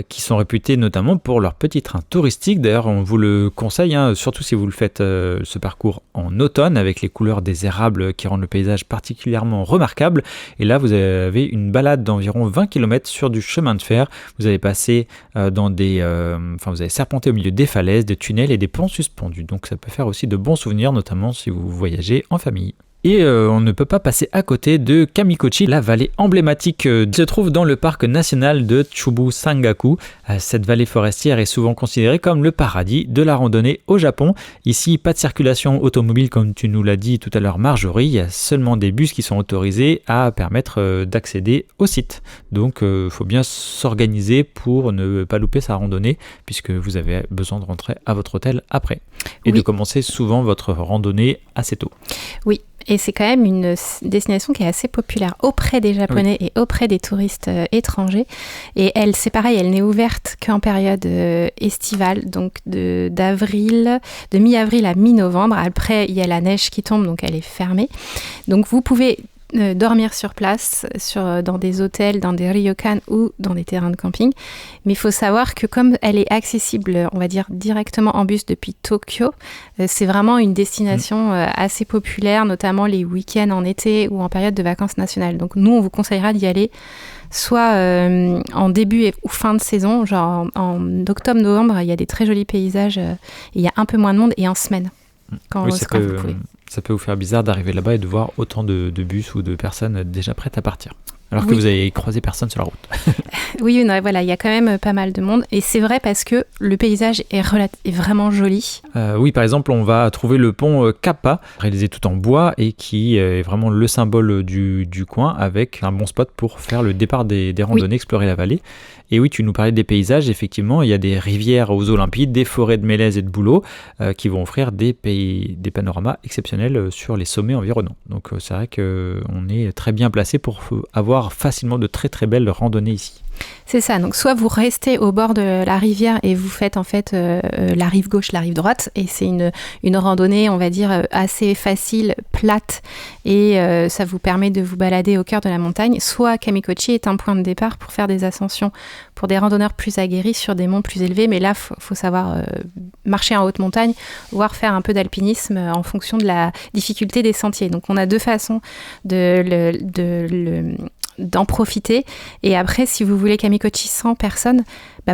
Speaker 1: qui sont réputées notamment pour leurs petits trains touristiques. D'ailleurs, on vous le conseille, surtout si vous le faites ce parcours en automne, avec les couleurs des érables qui rendent le paysage particulièrement remarquable. Et là, vous avez une balade d'environ 20 km sur du chemin de fer. Vous allez passer vous allez serpenter au milieu des falaises, des tunnels et des ponts suspendus. Donc ça peut faire aussi de bons souvenirs, notamment si vous voyagez en famille. Et on ne peut pas passer à côté de Kamikochi, la vallée emblématique qui se trouve dans le parc national de Chubu-Sangaku. Cette vallée forestière est souvent considérée comme le paradis de la randonnée au Japon. Ici, pas de circulation automobile comme tu nous l'as dit tout à l'heure Marjorie, il y a seulement des bus qui sont autorisés à permettre d'accéder au site. Donc il faut bien s'organiser pour ne pas louper sa randonnée puisque vous avez besoin de rentrer à votre hôtel après. Et de commencer souvent votre randonnée assez tôt.
Speaker 2: Oui. Et c'est quand même une destination qui est assez populaire auprès des Japonais et auprès des touristes étrangers. Et c'est pareil, elle n'est ouverte qu'en période estivale, donc de mi-avril à mi-novembre. Après, il y a la neige qui tombe, donc elle est fermée. Donc vous pouvez dormir sur place, dans des hôtels, dans des ryokan ou dans des terrains de camping. Mais il faut savoir que comme elle est accessible, on va dire, directement en bus depuis Tokyo, c'est vraiment une destination assez populaire, notamment les week-ends en été ou en période de vacances nationales. Donc nous, on vous conseillera d'y aller soit en début ou fin de saison, genre en octobre-novembre, il y a des très jolis paysages, et il y a un peu moins de monde, et en semaine, quand vous pouvez.
Speaker 1: Ça peut vous faire bizarre d'arriver là-bas et de voir autant de bus ou de personnes déjà prêtes à partir. Alors que vous avez croisé personne sur la route.
Speaker 2: Oui, voilà, il y a quand même pas mal de monde. Et c'est vrai parce que le paysage est vraiment joli.
Speaker 1: Oui, par exemple, on va trouver le pont Kappa, réalisé tout en bois et qui est vraiment le symbole du coin, avec un bon spot pour faire le départ des randonnées, explorer la vallée. Et oui, tu nous parlais des paysages, effectivement, il y a des rivières aux eaux limpides, des forêts de mélèzes et de bouleaux qui vont offrir des panoramas exceptionnels sur les sommets environnants. Donc c'est vrai qu'on est très bien placé pour avoir facilement de très très belles randonnées ici.
Speaker 2: C'est ça, donc soit vous restez au bord de la rivière et vous faites en fait la rive gauche, la rive droite, et c'est une randonnée, on va dire, assez facile, plate, et ça vous permet de vous balader au cœur de la montagne. Soit Kamikochi est un point de départ pour faire des ascensions pour des randonneurs plus aguerris sur des monts plus élevés, mais là, faut savoir marcher en haute montagne, voire faire un peu d'alpinisme en fonction de la difficulté des sentiers. Donc on a deux façons d'en profiter. Et après, si vous voulez Kamikochi sans personne,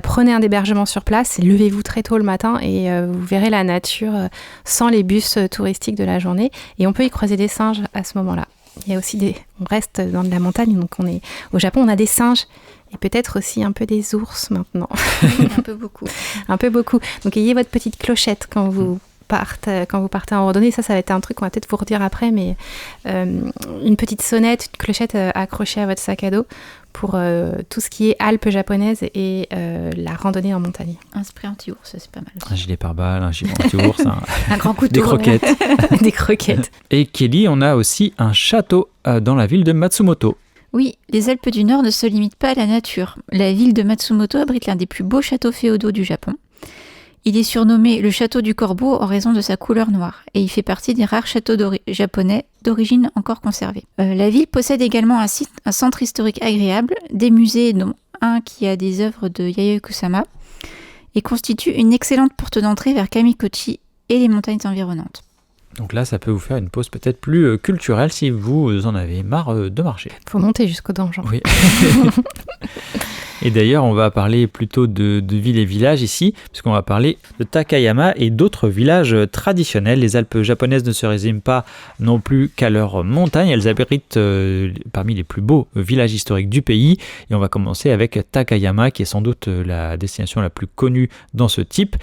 Speaker 2: prenez un hébergement sur place, levez-vous très tôt le matin et vous verrez la nature sans les bus touristiques de la journée. Et on peut y croiser des singes à ce moment-là. Il y a aussi on reste dans de la montagne, donc au Japon, on a des singes et peut-être aussi un peu des ours maintenant.
Speaker 3: Un peu beaucoup.
Speaker 2: Un peu beaucoup. Donc ayez votre petite clochette quand vous partez en randonnée. Ça va être un truc qu'on va peut-être vous redire après, mais une petite sonnette, une clochette accrochée à votre sac à dos pour tout ce qui est Alpes japonaises et la randonnée en montagne.
Speaker 3: Un spray anti-ours, c'est pas mal.
Speaker 1: Un gilet pare-balles, un gilet anti-ours,
Speaker 2: un grand couteau.
Speaker 1: Des croquettes.
Speaker 2: Des croquettes.
Speaker 1: Et Kelly, on a aussi un château dans la ville de Matsumoto.
Speaker 3: Oui, les Alpes du Nord ne se limitent pas à la nature. La ville de Matsumoto abrite l'un des plus beaux châteaux féodaux du Japon. Il est surnommé le château du corbeau en raison de sa couleur noire, et il fait partie des rares châteaux japonais d'origine encore conservés. La ville possède également un centre historique agréable, des musées dont un qui a des œuvres de Yayoi Kusama, et constitue une excellente porte d'entrée vers Kamikochi et les montagnes environnantes.
Speaker 1: Donc là, ça peut vous faire une pause peut-être plus culturelle si vous en avez marre de marcher.
Speaker 2: Faut monter jusqu'au donjon.
Speaker 1: Oui. Et d'ailleurs, on va parler plutôt de villes et villages ici, puisqu'on va parler de Takayama et d'autres villages traditionnels. Les Alpes japonaises ne se résument pas non plus qu'à leurs montagnes. Elles abritent parmi les plus beaux villages historiques du pays. Et on va commencer avec Takayama, qui est sans doute la destination la plus connue dans ce type.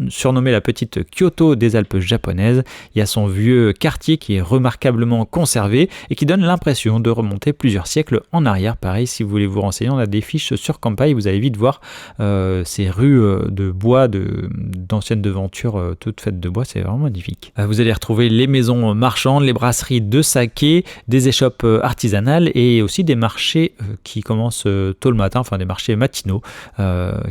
Speaker 1: Surnommée la petite Kyoto des Alpes japonaises, il y a son vieux quartier qui est remarquablement conservé et qui donne l'impression de remonter plusieurs siècles en arrière. Pareil, si vous voulez vous renseigner, on a des fiches sur Kanpai, vous allez vite voir ces rues de bois, d'anciennes devantures toutes faites de bois, c'est vraiment magnifique. Vous allez retrouver les maisons marchandes, les brasseries de saké, des échoppes artisanales et aussi des marchés qui commencent tôt le matin, enfin des marchés matinaux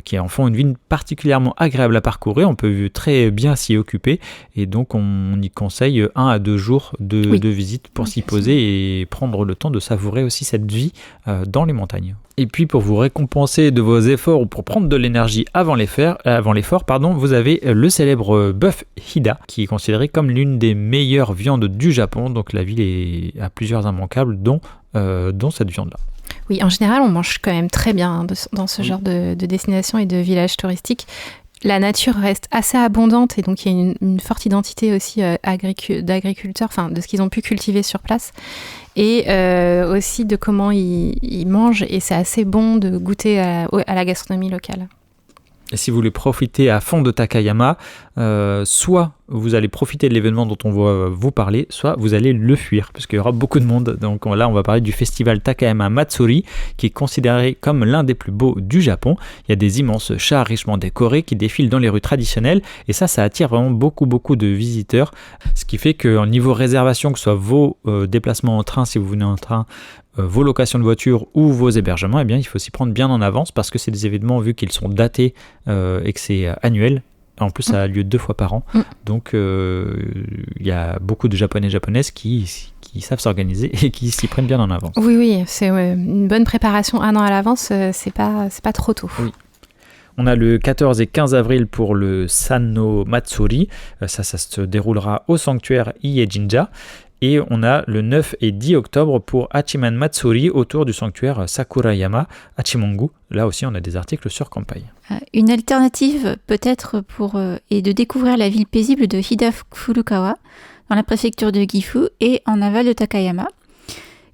Speaker 1: qui en font une ville particulièrement agréable à parcourir. On peut très bien s'y occuper et donc on y conseille 1 à 2 jours de visite pour s'y poser et prendre le temps de savourer aussi cette vie dans les montagnes. Et puis pour vous récompenser de vos efforts ou pour prendre de l'énergie avant l'effort, vous avez le célèbre bœuf Hida qui est considéré comme l'une des meilleures viandes du Japon. Donc la ville a plusieurs immanquables dont cette viande-là.
Speaker 2: Oui, en général, on mange quand même très bien dans ce genre de destination et de village touristique. La nature reste assez abondante et donc il y a une forte identité aussi d'agriculteurs, enfin de ce qu'ils ont pu cultiver sur place et aussi de comment ils mangent et c'est assez bon de goûter à la gastronomie locale.
Speaker 1: Et si vous voulez profiter à fond de Takayama, soit vous allez profiter de l'événement dont on va vous parler, soit vous allez le fuir, parce qu'il y aura beaucoup de monde. Donc là, on va parler du festival Takayama Matsuri, qui est considéré comme l'un des plus beaux du Japon. Il y a des immenses chars richement décorés qui défilent dans les rues traditionnelles, et ça attire vraiment beaucoup de visiteurs. Ce qui fait qu'au niveau réservation, que ce soit vos déplacements en train, si vous venez en train, vos locations de voitures ou vos hébergements, eh bien, il faut s'y prendre bien en avance parce que c'est des événements, vu qu'ils sont datés et que c'est annuel. En plus, ça a lieu 2 fois par an. Donc, il y a beaucoup de Japonaises qui savent s'organiser et qui s'y prennent bien en avance.
Speaker 2: Oui, c'est une bonne préparation 1 an à l'avance, c'est pas trop tôt.
Speaker 1: Oui. On a le 14 et 15 avril pour le Sanno Matsuri. Ça se déroulera au sanctuaire Iejinja. Et on a le 9 et 10 octobre pour Hachiman Matsuri autour du sanctuaire Sakurayama Hachimongu. Là aussi, on a des articles sur Kanpai.
Speaker 3: Une alternative peut-être est de découvrir la ville paisible de Hida-Furukawa dans la préfecture de Gifu et en aval de Takayama,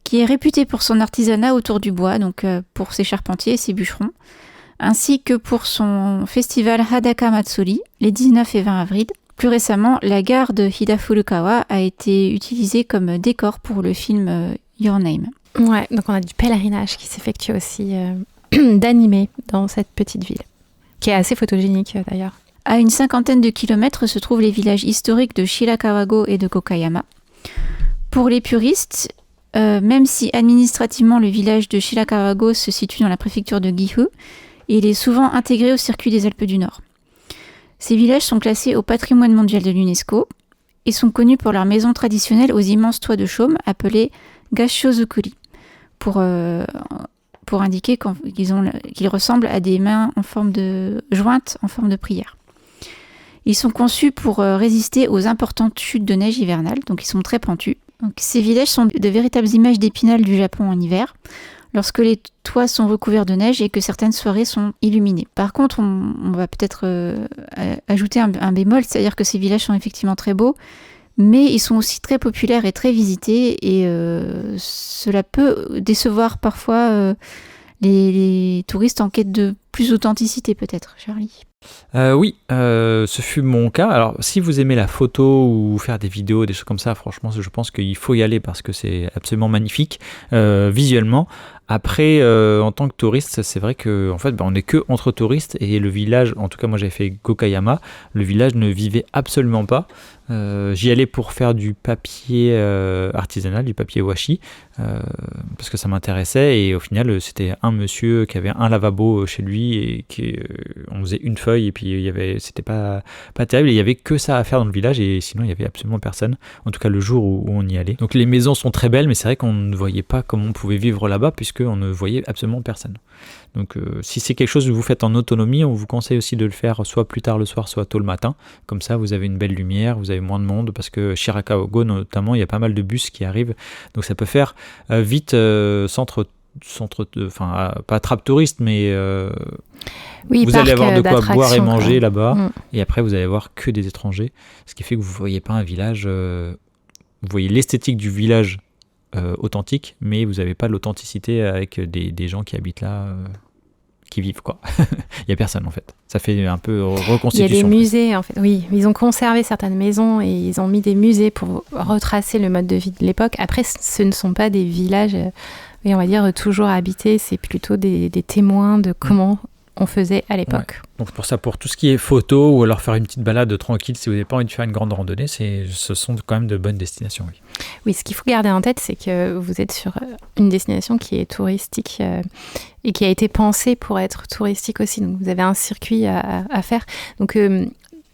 Speaker 3: qui est réputée pour son artisanat autour du bois, donc pour ses charpentiers et ses bûcherons, ainsi que pour son festival Hadaka Matsuri les 19 et 20 avril. Plus récemment, la gare de Hida-Furukawa a été utilisée comme décor pour le film Your Name.
Speaker 2: Ouais, donc on a du pèlerinage qui s'effectue aussi d'animé dans cette petite ville, qui est assez photogénique d'ailleurs.
Speaker 3: À une 50aine de kilomètres se trouvent les villages historiques de Shirakawago et de Kokayama. Pour les puristes, même si administrativement le village de Shirakawago se situe dans la préfecture de Gifu, il est souvent intégré au circuit des Alpes du Nord. Ces villages sont classés au patrimoine mondial de l'UNESCO et sont connus pour leurs maisons traditionnelles aux immenses toits de chaume appelés gashozukuri, pour indiquer qu'ils ressemblent à des mains en forme de jointes en forme de prière. Ils sont conçus pour résister aux importantes chutes de neige hivernales, donc ils sont très pentus. Donc, ces villages sont de véritables images d'Épinal du Japon en hiver, lorsque les toits sont recouverts de neige et que certaines soirées sont illuminées. Par contre, on va peut-être ajouter un bémol, c'est-à-dire que ces villages sont effectivement très beaux, mais ils sont aussi très populaires et très visités, et cela peut décevoir parfois les touristes en quête de plus d'authenticité peut-être, Charlie.
Speaker 1: Oui, ce fut mon cas. Alors, si vous aimez la photo ou faire des vidéos, des choses comme ça, franchement, je pense qu'il faut y aller parce que c'est absolument magnifique visuellement. Après, en tant que touriste, c'est vrai que en fait, on n'est que entre touristes et le village, en tout cas moi j'avais fait Gokayama, le village ne vivait absolument pas. J'y allais pour faire du papier artisanal, du papier washi, parce que ça m'intéressait, et au final c'était un monsieur qui avait un lavabo chez lui et on faisait une feuille et puis c'était pas terrible, et il y avait que ça à faire dans le village et sinon il y avait absolument personne, en tout cas le jour où on y allait. Donc les maisons sont très belles, mais c'est vrai qu'on ne voyait pas comment on pouvait vivre là-bas puisqu'on ne voyait absolument personne. Donc si c'est quelque chose que vous faites en autonomie, on vous conseille aussi de le faire soit plus tard le soir, soit tôt le matin. Comme ça, vous avez une belle lumière, vous avez moins de monde, parce que Shirakawa-go notamment, il y a pas mal de bus qui arrivent. Donc ça peut faire vite pas attrape touriste, mais vous allez avoir de quoi boire et manger là-bas. Et après, vous allez avoir que des étrangers. Ce qui fait que vous ne voyez pas un village... vous voyez l'esthétique du village authentique, mais vous n'avez pas l'authenticité avec des gens qui habitent là, qui vivent, quoi. Il n'y a personne, en fait. Ça fait un peu reconstitution.
Speaker 2: Il y a des musées, en fait. Oui, ils ont conservé certaines maisons et ils ont mis des musées pour retracer le mode de vie de l'époque. Après, ce ne sont pas des villages, on va dire, toujours habités. C'est plutôt des témoins de comment on faisait à l'époque.
Speaker 1: Ouais. Donc pour ça, pour tout ce qui est photo ou alors faire une petite balade tranquille, si vous n'avez pas envie de faire une grande randonnée, ce sont quand même de bonnes destinations.
Speaker 2: Oui, ce qu'il faut garder en tête, c'est que vous êtes sur une destination qui est touristique et qui a été pensée pour être touristique aussi. Donc vous avez un circuit à faire. Donc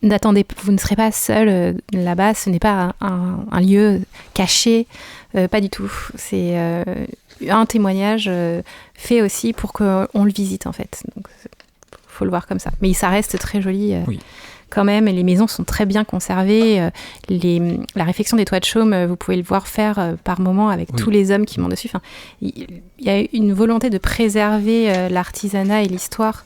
Speaker 2: n'attendez, vous ne serez pas seul là-bas. Ce n'est pas un lieu caché, pas du tout. C'est un témoignage fait aussi pour qu'on le visite, en fait. Donc faut le voir comme ça. Mais ça reste très joli quand même. Et les maisons sont très bien conservées. La réfection des toits de chaume, vous pouvez le voir faire par moment avec tous les hommes qui montent dessus. Enfin, il y a une volonté de préserver l'artisanat et l'histoire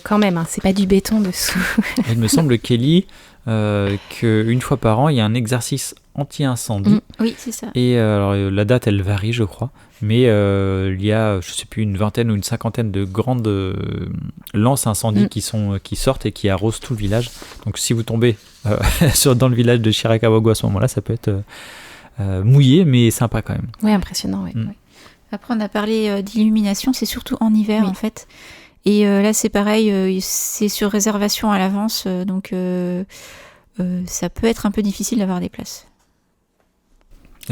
Speaker 2: quand même. C'est pas du béton dessous.
Speaker 1: Il me semble, Kelly, qu'une fois par an, il y a un exercice anti-incendie.
Speaker 3: Oui, c'est ça.
Speaker 1: Et alors, la date, elle varie, je crois. Mais il y a, je ne sais plus, une vingtaine ou une cinquantaine de grandes lances incendies qui sortent et qui arrosent tout le village. Donc si vous tombez dans le village de Shirakawa-go à ce moment-là, ça peut être mouillé, mais sympa quand même.
Speaker 2: Oui, impressionnant. Oui.
Speaker 3: Après, on a parlé d'illumination, c'est surtout en hiver en fait. Et là, c'est pareil, c'est sur réservation à l'avance, donc ça peut être un peu difficile d'avoir des places.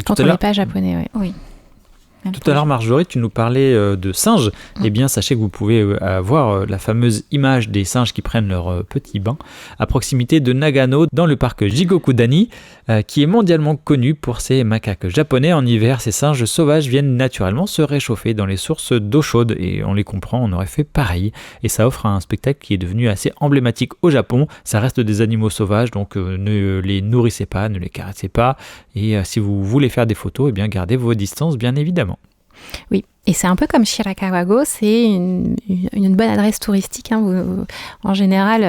Speaker 2: Quand on n'est pas japonais,
Speaker 3: oui.
Speaker 1: Tout à l'heure, Marjorie, tu nous parlais de singes. Eh bien, sachez que vous pouvez avoir la fameuse image des singes qui prennent leur petit bain à proximité de Nagano, dans le parc Jigokudani, qui est mondialement connu pour ses macaques japonais. En hiver, ces singes sauvages viennent naturellement se réchauffer dans les sources d'eau chaude. Et on les comprend, on aurait fait pareil. Et ça offre un spectacle qui est devenu assez emblématique au Japon. Ça reste des animaux sauvages, donc ne les nourrissez pas, ne les caressez pas. Et si vous voulez faire des photos, eh bien, gardez vos distances, bien évidemment.
Speaker 2: Oui, et c'est un peu comme Shirakawa-go, c'est une bonne adresse touristique. En général,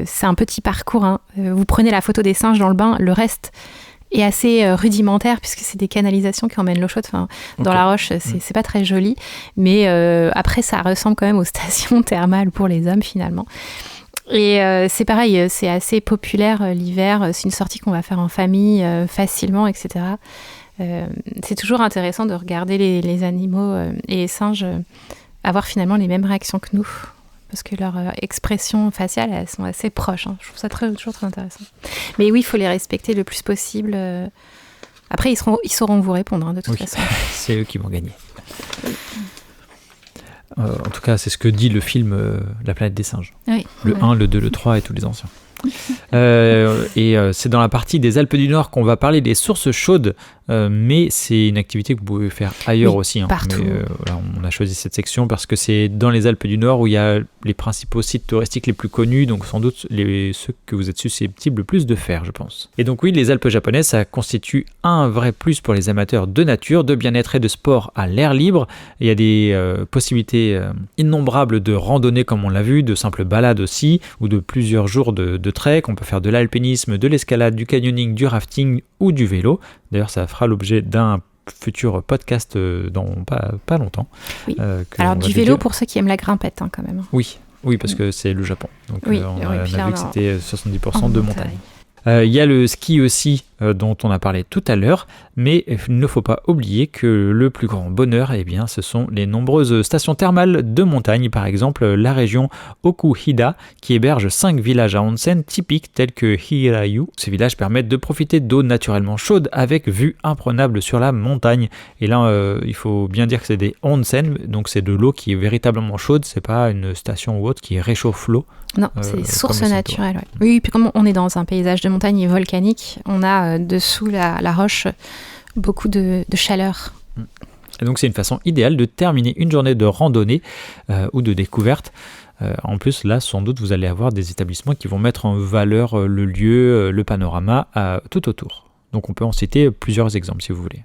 Speaker 2: c'est un petit parcours. Vous prenez la photo des singes dans le bain, le reste est assez rudimentaire puisque c'est des canalisations qui emmènent l'eau chaude. Dans la roche, c'est pas très joli, mais après ça ressemble quand même aux stations thermales pour les hommes finalement. Et c'est pareil, c'est assez populaire l'hiver, c'est une sortie qu'on va faire en famille facilement, etc. C'est toujours intéressant de regarder les animaux et les singes avoir finalement les mêmes réactions que nous, parce que leurs expressions faciales, elles sont assez proches. Je trouve ça toujours très intéressant. Mais oui, il faut les respecter le plus possible. Après, ils sauront vous répondre de toute façon.
Speaker 1: C'est eux qui vont gagner. En tout cas, c'est ce que dit le film La planète des singes.
Speaker 3: Oui,
Speaker 1: le 1, le 2, le 3 et tous les anciens. C'est dans la partie des Alpes du Nord qu'on va parler des sources chaudes, mais c'est une activité que vous pouvez faire ailleurs aussi.
Speaker 2: Partout.
Speaker 1: Mais, on a choisi cette section parce que c'est dans les Alpes du Nord où il y a les principaux sites touristiques les plus connus, donc sans doute ceux que vous êtes susceptibles le plus de faire, je pense. Et donc oui, les Alpes japonaises, ça constitue un vrai plus pour les amateurs de nature, de bien-être et de sport à l'air libre. Il y a des possibilités innombrables de randonnée comme on l'a vu, de simples balades aussi, ou de plusieurs jours de trek. On peut faire de l'alpinisme, de l'escalade, du canyoning, du rafting ou du vélo. D'ailleurs, ça fera l'objet d'un futur podcast dans pas longtemps.
Speaker 2: Oui. Alors du vélo pour ceux qui aiment la grimpette quand même.
Speaker 1: Oui, parce que c'est le Japon. Donc on a vu que c'était 70%
Speaker 2: en
Speaker 1: de montagne. Il y a le ski aussi dont on a parlé tout à l'heure, mais il ne faut pas oublier que le plus grand bonheur, eh bien, ce sont les nombreuses stations thermales de montagne, par exemple la région Okuhida qui héberge 5 villages à onsen typiques tels que Hirayu. Ces villages permettent de profiter d'eau naturellement chaude avec vue imprenable sur la montagne. Et là, il faut bien dire que c'est des onsen, donc c'est de l'eau qui est véritablement chaude, c'est pas une station ou autre qui réchauffe l'eau.
Speaker 2: Non, c'est des sources naturelles. Ouais. Oui, puis comme on est dans un paysage de montagne volcanique, on a dessous la roche beaucoup de chaleur.
Speaker 1: Et donc c'est une façon idéale de terminer une journée de randonnée ou de découverte. En plus, là, sans doute, vous allez avoir des établissements qui vont mettre en valeur le lieu, le panorama tout autour. Donc on peut en citer plusieurs exemples si vous voulez.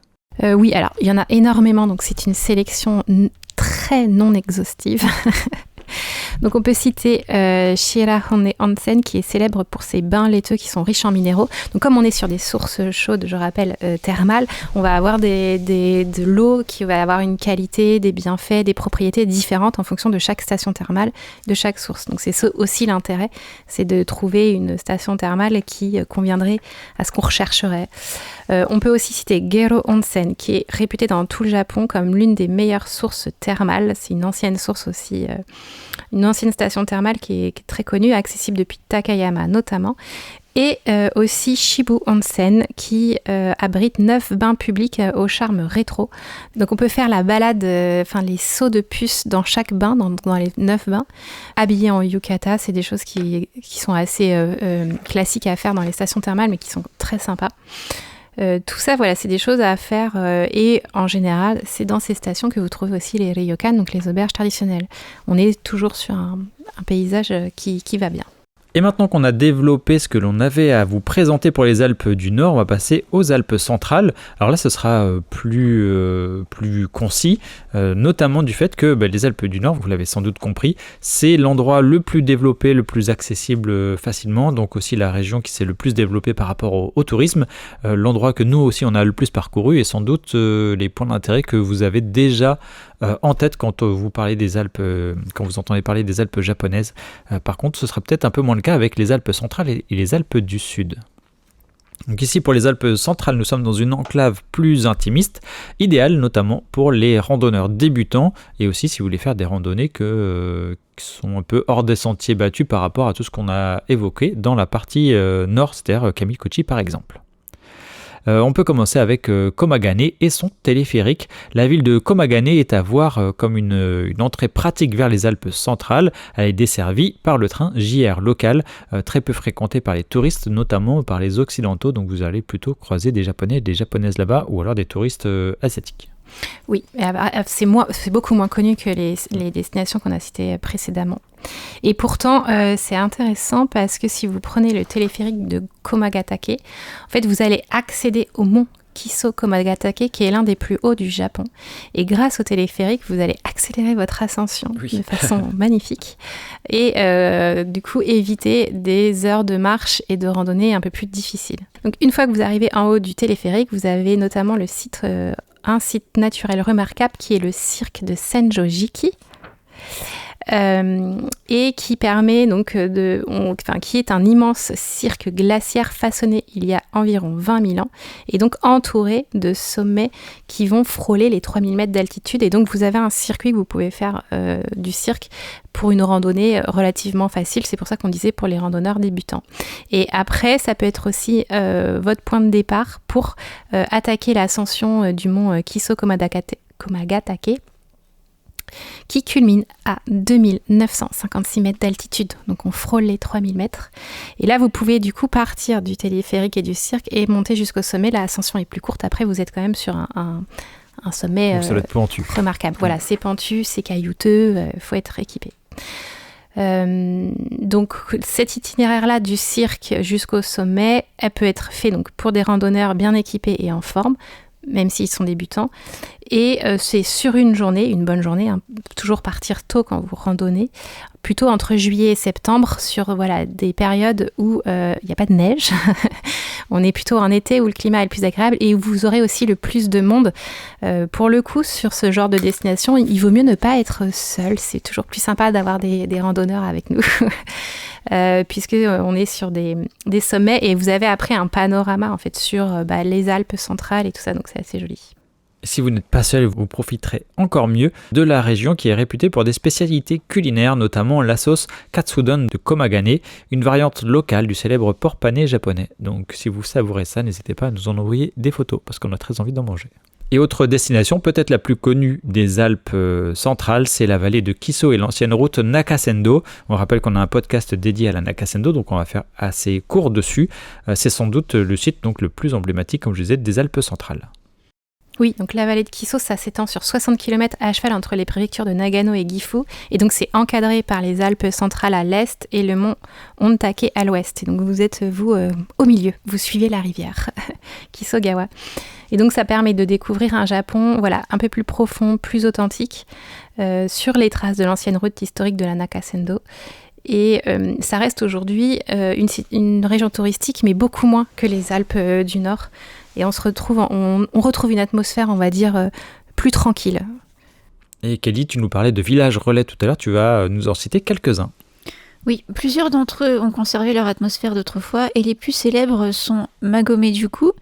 Speaker 2: Oui, alors il y en a énormément, donc c'est une sélection très non exhaustive. Donc on peut citer Shirahone Onsen qui est célèbre pour ses bains laiteux qui sont riches en minéraux. Donc comme on est sur des sources chaudes, je rappelle, thermales, on va avoir de l'eau qui va avoir une qualité, des bienfaits, des propriétés différentes en fonction de chaque station thermale, de chaque source. Donc c'est ça aussi l'intérêt, c'est de trouver une station thermale qui conviendrait à ce qu'on rechercherait. On peut aussi citer Gero Onsen qui est réputée dans tout le Japon comme l'une des meilleures sources thermales. C'est une ancienne source aussi, une ancienne station thermale qui est très connue, accessible depuis Takayama notamment. Et aussi Shibu Onsen qui abrite 9 bains publics au charme rétro. Donc on peut faire la balade, les sauts de puce dans chaque bain, dans les 9 bains, habillés en yukata. C'est des choses qui sont assez classiques à faire dans les stations thermales mais qui sont très sympas. Tout ça, voilà, c'est des choses à faire et en général, c'est dans ces stations que vous trouvez aussi les ryokan, donc les auberges traditionnelles. On est toujours sur un paysage qui va bien.
Speaker 1: Et maintenant qu'on a développé ce que l'on avait à vous présenter pour les Alpes du Nord, on va passer aux Alpes centrales. Alors là, ce sera plus concis, notamment du fait que les Alpes du Nord, vous l'avez sans doute compris, c'est l'endroit le plus développé, le plus accessible facilement, donc aussi la région qui s'est le plus développée par rapport au tourisme, l'endroit que nous aussi on a le plus parcouru et sans doute les points d'intérêt que vous avez déjà en tête quand vous parlez des Alpes, quand vous entendez parler des Alpes japonaises. Par contre, ce sera peut-être un peu moins le cas avec les Alpes centrales et les Alpes du Sud. Donc ici, pour les Alpes centrales, nous sommes dans une enclave plus intimiste, idéale notamment pour les randonneurs débutants et aussi si vous voulez faire des randonnées qui sont un peu hors des sentiers battus par rapport à tout ce qu'on a évoqué dans la partie nord, c'est-à-dire Kamikochi par exemple. On peut commencer avec Komagane et son téléphérique. La ville de Komagane est à voir comme une entrée pratique vers les Alpes centrales. Elle est desservie par le train JR local, très peu fréquenté par les touristes, notamment par les occidentaux. Donc vous allez plutôt croiser des Japonais et des Japonaises là-bas ou alors des touristes asiatiques.
Speaker 2: Oui, c'est beaucoup moins connu que les destinations qu'on a citées précédemment. Et pourtant, c'est intéressant parce que si vous prenez le téléphérique de Komagatake, en fait, vous allez accéder au mont Kiso Komagatake, qui est l'un des plus hauts du Japon. Et grâce au téléphérique, vous allez accélérer votre ascension de façon magnifique et du coup éviter des heures de marche et de randonnée un peu plus difficiles. Donc une fois que vous arrivez en haut du téléphérique, vous avez notamment un site naturel remarquable qui est le cirque de Senjo-jiki. Et qui permet donc qui est un immense cirque glaciaire façonné il y a environ 20 000 ans et donc entouré de sommets qui vont frôler les 3000 mètres d'altitude et donc vous avez un circuit que vous pouvez faire du cirque pour une randonnée relativement facile, c'est pour ça qu'on disait pour les randonneurs débutants. Et après, ça peut être aussi votre point de départ pour attaquer l'ascension du mont Kiso Komagatake qui culmine à 2956 mètres d'altitude. Donc on frôle les 3000 mètres. Et là, vous pouvez du coup partir du téléphérique et du cirque et monter jusqu'au sommet. L'ascension est plus courte. Après, vous êtes quand même sur un sommet remarquable. Voilà, c'est pentu, c'est caillouteux, faut être équipé. Donc cet itinéraire-là du cirque jusqu'au sommet, elle peut être fait donc, pour des randonneurs bien équipés et en forme, même s'ils sont débutants. Et c'est sur une journée, une bonne journée, toujours partir tôt quand vous randonnez, plutôt entre juillet et septembre, sur des périodes où il n'y a pas de neige. On est plutôt en été où le climat est le plus agréable et où vous aurez aussi le plus de monde. Pour le coup, sur ce genre de destination, il vaut mieux ne pas être seul. C'est toujours plus sympa d'avoir des randonneurs avec nous. puisqu'on est sur des sommets et vous avez après un panorama en fait sur les Alpes centrales et tout ça, donc c'est assez joli.
Speaker 1: Si vous n'êtes pas seul, vous profiterez encore mieux de la région qui est réputée pour des spécialités culinaires, notamment la sauce katsudon de Komagane, une variante locale du célèbre porc pané japonais. Donc si vous savourez ça, n'hésitez pas à nous en envoyer des photos parce qu'on a très envie d'en manger. Et autre destination, peut-être la plus connue des Alpes centrales, c'est la vallée de Kiso et l'ancienne route Nakasendo. On rappelle qu'on a un podcast dédié à la Nakasendo, donc on va faire assez court dessus. C'est sans doute le site donc, le plus emblématique, comme je disais, des Alpes centrales.
Speaker 2: Oui, donc la vallée de Kiso, ça s'étend sur 60 km à cheval entre les préfectures de Nagano et Gifu. Et donc c'est encadré par les Alpes centrales à l'est et le mont Ontake à l'ouest. Et donc vous êtes, au milieu. Vous suivez la rivière Kisogawa. Et donc ça permet de découvrir un Japon un peu plus profond, plus authentique, sur les traces de l'ancienne route historique de la Nakasendo. Et ça reste aujourd'hui une région touristique, mais beaucoup moins que les Alpes du Nord. Et on retrouve une atmosphère, on va dire, plus tranquille.
Speaker 1: Et Kelly, tu nous parlais de villages relais tout à l'heure, tu vas nous en citer quelques-uns.
Speaker 3: Oui, plusieurs d'entre eux ont conservé leur atmosphère d'autrefois, et les plus célèbres sont Magome-juku,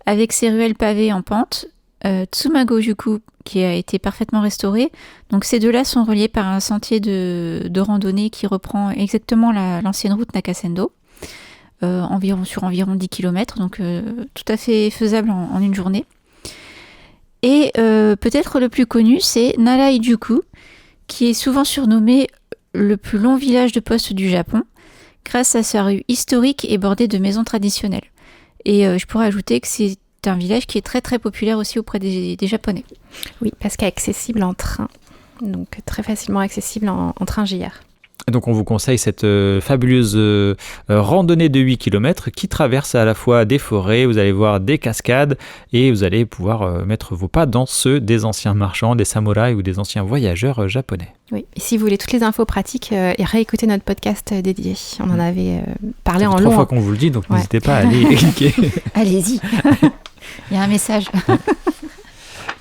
Speaker 3: avec ses ruelles pavées en pente, Tsumago-juku, qui a été parfaitement restauré. Donc ces deux-là sont reliés par un sentier de randonnée qui reprend exactement l'ancienne route Nakasendo. Sur environ 10 km, donc tout à fait faisable en une journée. Et peut-être le plus connu, c'est Narai-juku, qui est souvent surnommé le plus long village de poste du Japon, grâce à sa rue historique et bordée de maisons traditionnelles. Et je pourrais ajouter que c'est un village qui est très très populaire aussi auprès des Japonais.
Speaker 2: Oui, parce qu'il est accessible en train, donc très facilement accessible en train JR.
Speaker 1: Donc on vous conseille cette fabuleuse randonnée de 8 km qui traverse à la fois des forêts, vous allez voir des cascades et vous allez pouvoir mettre vos pas dans ceux des anciens marchands, des samouraïs ou des anciens voyageurs japonais.
Speaker 2: Oui, et si vous voulez toutes les infos pratiques, réécoutez notre podcast dédié. On en avait parlé en long.
Speaker 1: 3 fois qu'on vous le dit, donc n'hésitez pas à aller cliquer.
Speaker 3: Allez-y, il y a un message.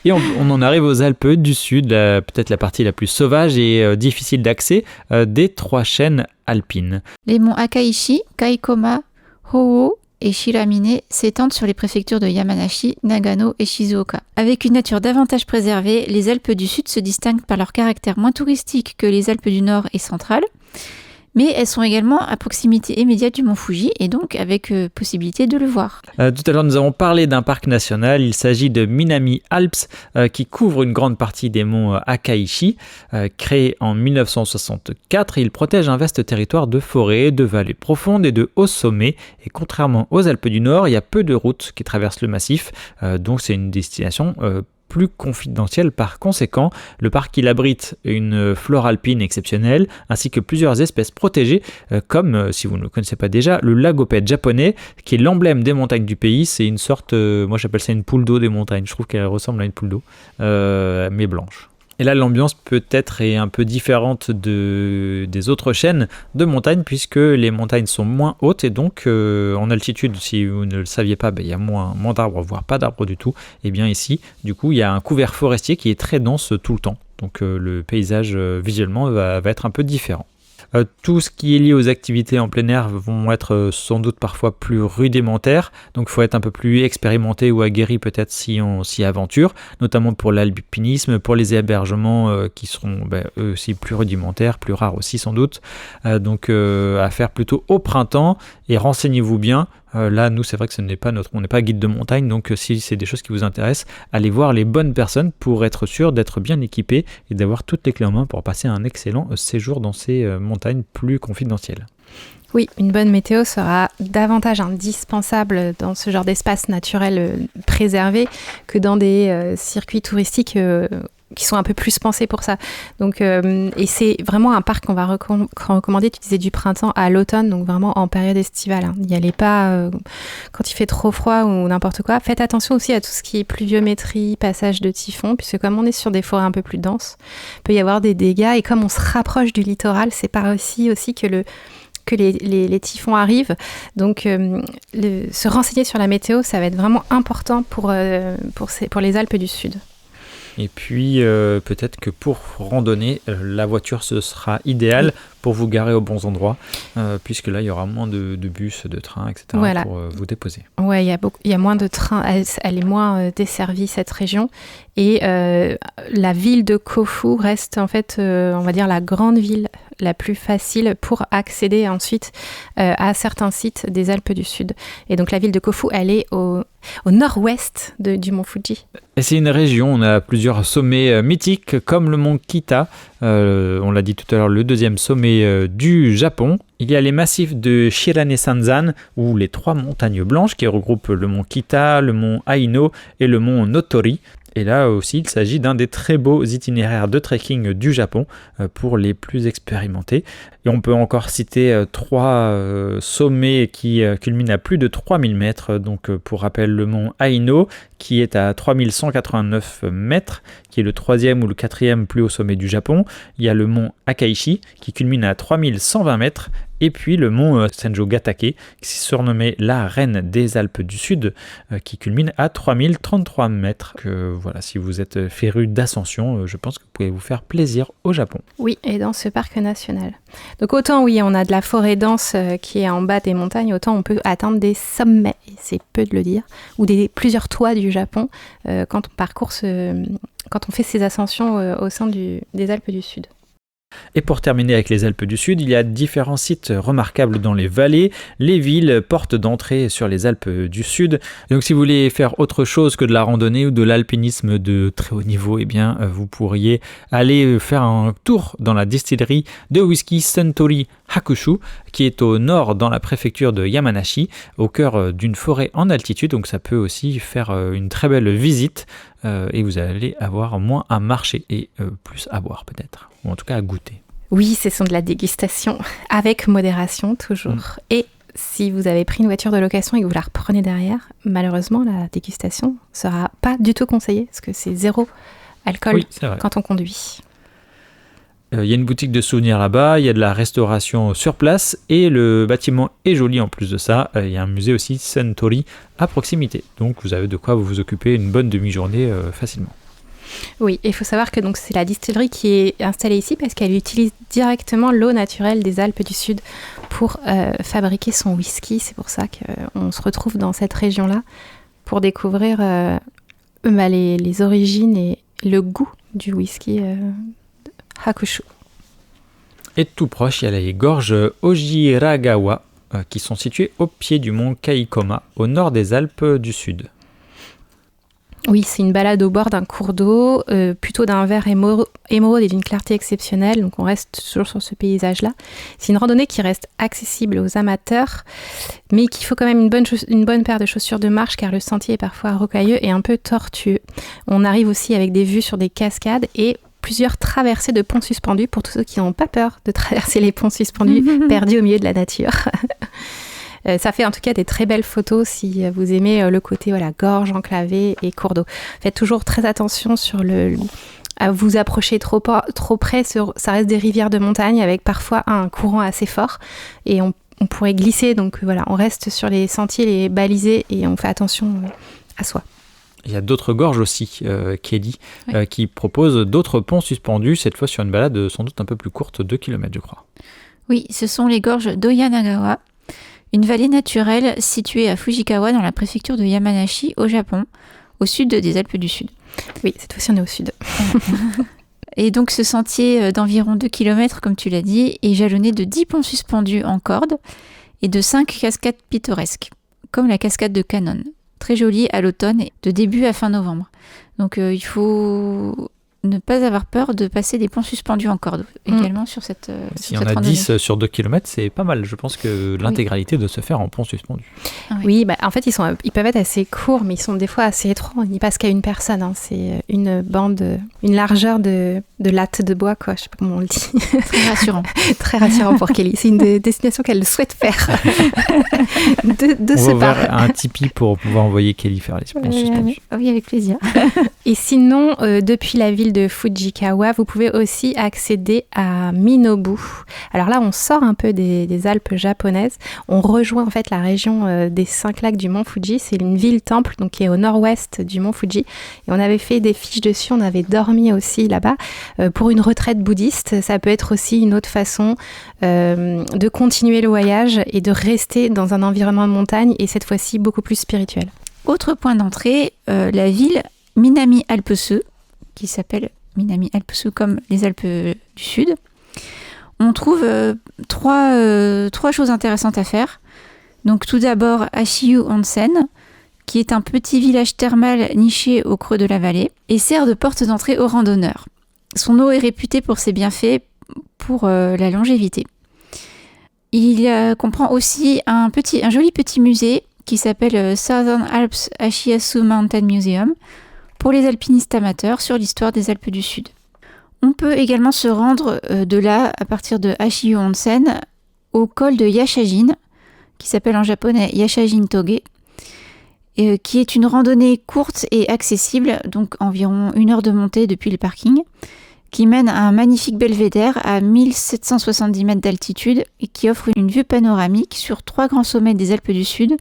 Speaker 1: Et on en arrive aux Alpes du Sud, peut-être la partie la plus sauvage et difficile d'accès des 3 chaînes alpines.
Speaker 3: Les monts Akaishi, Kaikoma, Hōō et Shiramine s'étendent sur les préfectures de Yamanashi, Nagano et Shizuoka. Avec une nature davantage préservée, les Alpes du Sud se distinguent par leur caractère moins touristique que les Alpes du Nord et centrales, mais elles sont également à proximité immédiate du mont Fuji et donc avec possibilité de le voir.
Speaker 1: Tout à l'heure, nous avons parlé d'un parc national. Il s'agit de Minami Alps qui couvre une grande partie des monts Akaishi. Créé en 1964, il protège un vaste territoire de forêts, de vallées profondes et de hauts sommets. Et contrairement aux Alpes du Nord, il y a peu de routes qui traversent le massif, donc c'est une destination plus confidentiel. Par conséquent, le parc il abrite une flore alpine exceptionnelle ainsi que plusieurs espèces protégées comme, si vous ne le connaissez pas déjà, le lagopède japonais qui est l'emblème des montagnes du pays. C'est une sorte, moi j'appelle ça une poule d'eau des montagnes. Je trouve qu'elle ressemble à une poule d'eau, mais blanche. Et là, l'ambiance peut-être est un peu différente des autres chaînes de montagnes puisque les montagnes sont moins hautes et donc en altitude, si vous ne le saviez pas, il y a moins d'arbres, voire pas d'arbres du tout. Et bien ici, du coup, il y a un couvert forestier qui est très dense tout le temps. Donc le paysage visuellement va être un peu différent. Tout ce qui est lié aux activités en plein air vont être sans doute parfois plus rudimentaires, donc il faut être un peu plus expérimenté ou aguerri peut-être si on s'y aventure, notamment pour l'alpinisme, pour les hébergements qui seront eux aussi plus rudimentaires, plus rares aussi sans doute, donc à faire plutôt au printemps et renseignez-vous bien. Là, nous, c'est vrai que on n'est pas guide de montagne, donc si c'est des choses qui vous intéressent, allez voir les bonnes personnes pour être sûr d'être bien équipé et d'avoir toutes les clés en main pour passer un excellent séjour dans ces montagnes plus confidentielles.
Speaker 2: Oui, une bonne météo sera davantage indispensable dans ce genre d'espace naturel préservé que dans des circuits touristiques qui sont un peu plus pensés pour ça. Donc, et c'est vraiment un parc qu'on va recommander, tu disais du printemps à l'automne, donc vraiment en période estivale. Hein. N'y allez pas quand il fait trop froid ou n'importe quoi. Faites attention aussi à tout ce qui est pluviométrie, passage de typhon, puisque comme on est sur des forêts un peu plus denses, il peut y avoir des dégâts. Et comme on se rapproche du littoral, c'est par aussi que les typhons arrivent. Donc, se renseigner sur la météo, ça va être vraiment important pour les Alpes du Sud.
Speaker 1: Et puis peut-être que pour randonner, la voiture ce sera idéal pour vous garer aux bons endroits, puisque là il y aura moins de bus, de trains, etc.
Speaker 2: Voilà.
Speaker 1: Pour vous déposer.
Speaker 2: Ouais, il y a moins de trains, elle est moins desservie cette région. Et la ville de Kofu reste en fait, on va dire, la grande ville la plus facile pour accéder ensuite à certains sites des Alpes du Sud. Et donc la ville de Kofu, elle est au nord-ouest du mont Fuji.
Speaker 1: Et c'est une région, on a plusieurs sommets mythiques comme le mont Kita, on l'a dit tout à l'heure, le deuxième sommet du Japon. Il y a les massifs de Shirane-Sanzan, ou les 3 montagnes blanches qui regroupent le mont Kita, le mont Aino et le mont Notori. Et là aussi, il s'agit d'un des très beaux itinéraires de trekking du Japon pour les plus expérimentés. Et on peut encore citer 3 sommets qui culminent à plus de 3000 mètres. Donc pour rappel, le mont Aino qui est à 3189 mètres, qui est le 3e ou le 4e plus haut sommet du Japon. Il y a le mont Akaishi qui culmine à 3120 mètres. Et puis le mont Senjo-Gatake, qui s'est surnommé la reine des Alpes du Sud, qui culmine à 3033 mètres. Voilà, si vous êtes féru d'ascension, je pense que vous pouvez vous faire plaisir au Japon.
Speaker 2: Oui, et dans ce parc national. Donc autant oui, on a de la forêt dense qui est en bas des montagnes, autant on peut atteindre des sommets, et c'est peu de le dire, ou plusieurs toits du Japon quand on fait ces ascensions au sein des Alpes du Sud.
Speaker 1: Et pour terminer avec les Alpes du Sud, il y a différents sites remarquables dans les vallées, les villes, portes d'entrée sur les Alpes du Sud. Donc si vous voulez faire autre chose que de la randonnée ou de l'alpinisme de très haut niveau, eh bien vous pourriez aller faire un tour dans la distillerie de whisky Suntory Hakushu, qui est au nord dans la préfecture de Yamanashi, au cœur d'une forêt en altitude. Donc ça peut aussi faire une très belle visite et vous allez avoir moins à marcher et plus à boire peut-être, ou en tout cas à goûter.
Speaker 2: Oui, ce sont de la dégustation, avec modération toujours. Et si vous avez pris une voiture de location et que vous la reprenez derrière, malheureusement la dégustation ne sera pas du tout conseillée, parce que c'est 0 alcool quand on conduit.
Speaker 1: Il y a une boutique de souvenirs là-bas, il y a de la restauration sur place et le bâtiment est joli en plus de ça. Il y a un musée aussi Suntory à proximité. Donc vous avez de quoi vous occuper une bonne demi-journée facilement.
Speaker 2: Oui, il faut savoir que donc, c'est la distillerie qui est installée ici parce qu'elle utilise directement l'eau naturelle des Alpes du Sud pour fabriquer son whisky. C'est pour ça qu'on se retrouve dans cette région-là pour découvrir les origines et le goût du whisky Hakushu.
Speaker 1: Et tout proche, il y a les gorges Ojiragawa qui sont situées au pied du mont Kaikoma, au nord des Alpes du Sud.
Speaker 2: Oui, c'est une balade au bord d'un cours d'eau, plutôt d'un vert émeraude et d'une clarté exceptionnelle, donc on reste toujours sur ce paysage-là. C'est une randonnée qui reste accessible aux amateurs, mais qu'il faut quand même une bonne paire de chaussures de marche, car le sentier est parfois rocailleux et un peu tortueux. On arrive aussi avec des vues sur des cascades et plusieurs traversées de ponts suspendus pour tous ceux qui n'ont pas peur de traverser les ponts suspendus perdus au milieu de la nature. Ça fait en tout cas des très belles photos si vous aimez le côté gorge enclavée et cours d'eau. Faites toujours très attention à vous approcher trop près. Ça reste des rivières de montagne avec parfois un courant assez fort et on pourrait glisser. Donc on reste sur les sentiers, les balisés et on fait attention à soi.
Speaker 1: Il y a d'autres gorges aussi, Kelly, qui proposent d'autres ponts suspendus, cette fois sur une balade sans doute un peu plus courte, 2 km je crois.
Speaker 3: Oui, ce sont les gorges d'Oyanagawa, une vallée naturelle située à Fujikawa dans la préfecture de Yamanashi au Japon, au sud des Alpes du Sud.
Speaker 2: Oui, cette fois-ci on est au sud.
Speaker 3: Et donc ce sentier d'environ 2 km, comme tu l'as dit, est jalonné de 10 ponts suspendus en corde et de 5 cascades pittoresques, comme la cascade de Kannon. Très jolie à l'automne et de début à fin novembre. Donc il faut ne pas avoir peur de passer des ponts suspendus en corde également sur cette
Speaker 1: S'il y en a 10 sur 2 km, c'est pas mal. Je pense que l'intégralité doit se faire en pont suspendu.
Speaker 2: Oui, en fait, ils peuvent être assez courts, mais ils sont des fois assez étroits. Ils passent qu'à une personne. Hein. C'est une largeur de latte de bois, quoi. Je sais pas comment on le dit.
Speaker 3: Très rassurant.
Speaker 2: Très rassurant pour Kelly. C'est une destination qu'elle souhaite faire.
Speaker 1: On va ouvrir un Tipeee pour pouvoir envoyer Kelly faire les ponts suspendus.
Speaker 3: Oui, avec plaisir.
Speaker 2: Et sinon, depuis la ville ville de Fujikawa, vous pouvez aussi accéder à Minobu. Alors là, on sort un peu des Alpes japonaises. On rejoint en fait la région des 5 lacs du mont Fuji. C'est une ville-temple donc, qui est au nord-ouest du mont Fuji. Et on avait fait des fiches dessus, on avait dormi aussi là-bas pour une retraite bouddhiste. Ça peut être aussi une autre façon de continuer le voyage et de rester dans un environnement de montagne et cette fois-ci beaucoup plus spirituel.
Speaker 3: Autre point d'entrée, la ville Minami-Alpes-Seux, qui s'appelle Minami-Alpes-Seux comme les Alpes du Sud. On trouve trois choses intéressantes à faire. Donc tout d'abord Ashiyu Onsen, qui est un petit village thermal niché au creux de la vallée et sert de porte d'entrée aux randonneurs. Son eau est réputée pour ses bienfaits pour la longévité. Il comprend aussi un joli petit musée qui s'appelle Southern Alps Ashiyasu Mountain Museum pour les alpinistes amateurs sur l'histoire des Alpes du Sud. On peut également se rendre de là, à partir de Ashiyu Onsen, au col de Yashajin, qui s'appelle en japonais Yashajin Toge, qui est une randonnée courte et accessible, donc environ 1 heure de montée depuis le parking, qui mène à un magnifique belvédère à 1770 mètres d'altitude et qui offre une vue panoramique sur 3 grands sommets des Alpes du Sud,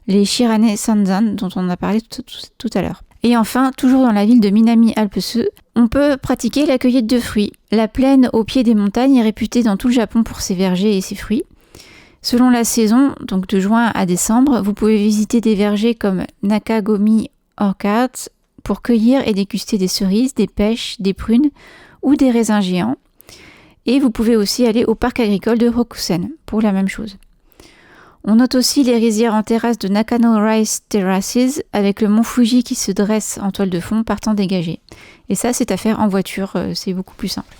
Speaker 3: les Shirane Sanzan, dont on a parlé tout à l'heure. Et enfin, toujours dans la ville de Minami-Alpes-Seux, on peut pratiquer la cueillette de fruits. La plaine au pied des montagnes est réputée dans tout le Japon pour ses vergers et ses fruits. Selon la saison, donc de juin à décembre, vous pouvez visiter des vergers comme Nakagomi Orchards pour cueillir et déguster des cerises, des pêches, des prunes ou des raisins géants. Et vous pouvez aussi aller au parc agricole de Hokusen pour la même chose. On note aussi les rizières en terrasse de Nakano Rice Terraces avec le mont Fuji qui se dresse en toile de fond partant dégagé. Et ça, c'est à faire en voiture, c'est beaucoup plus simple.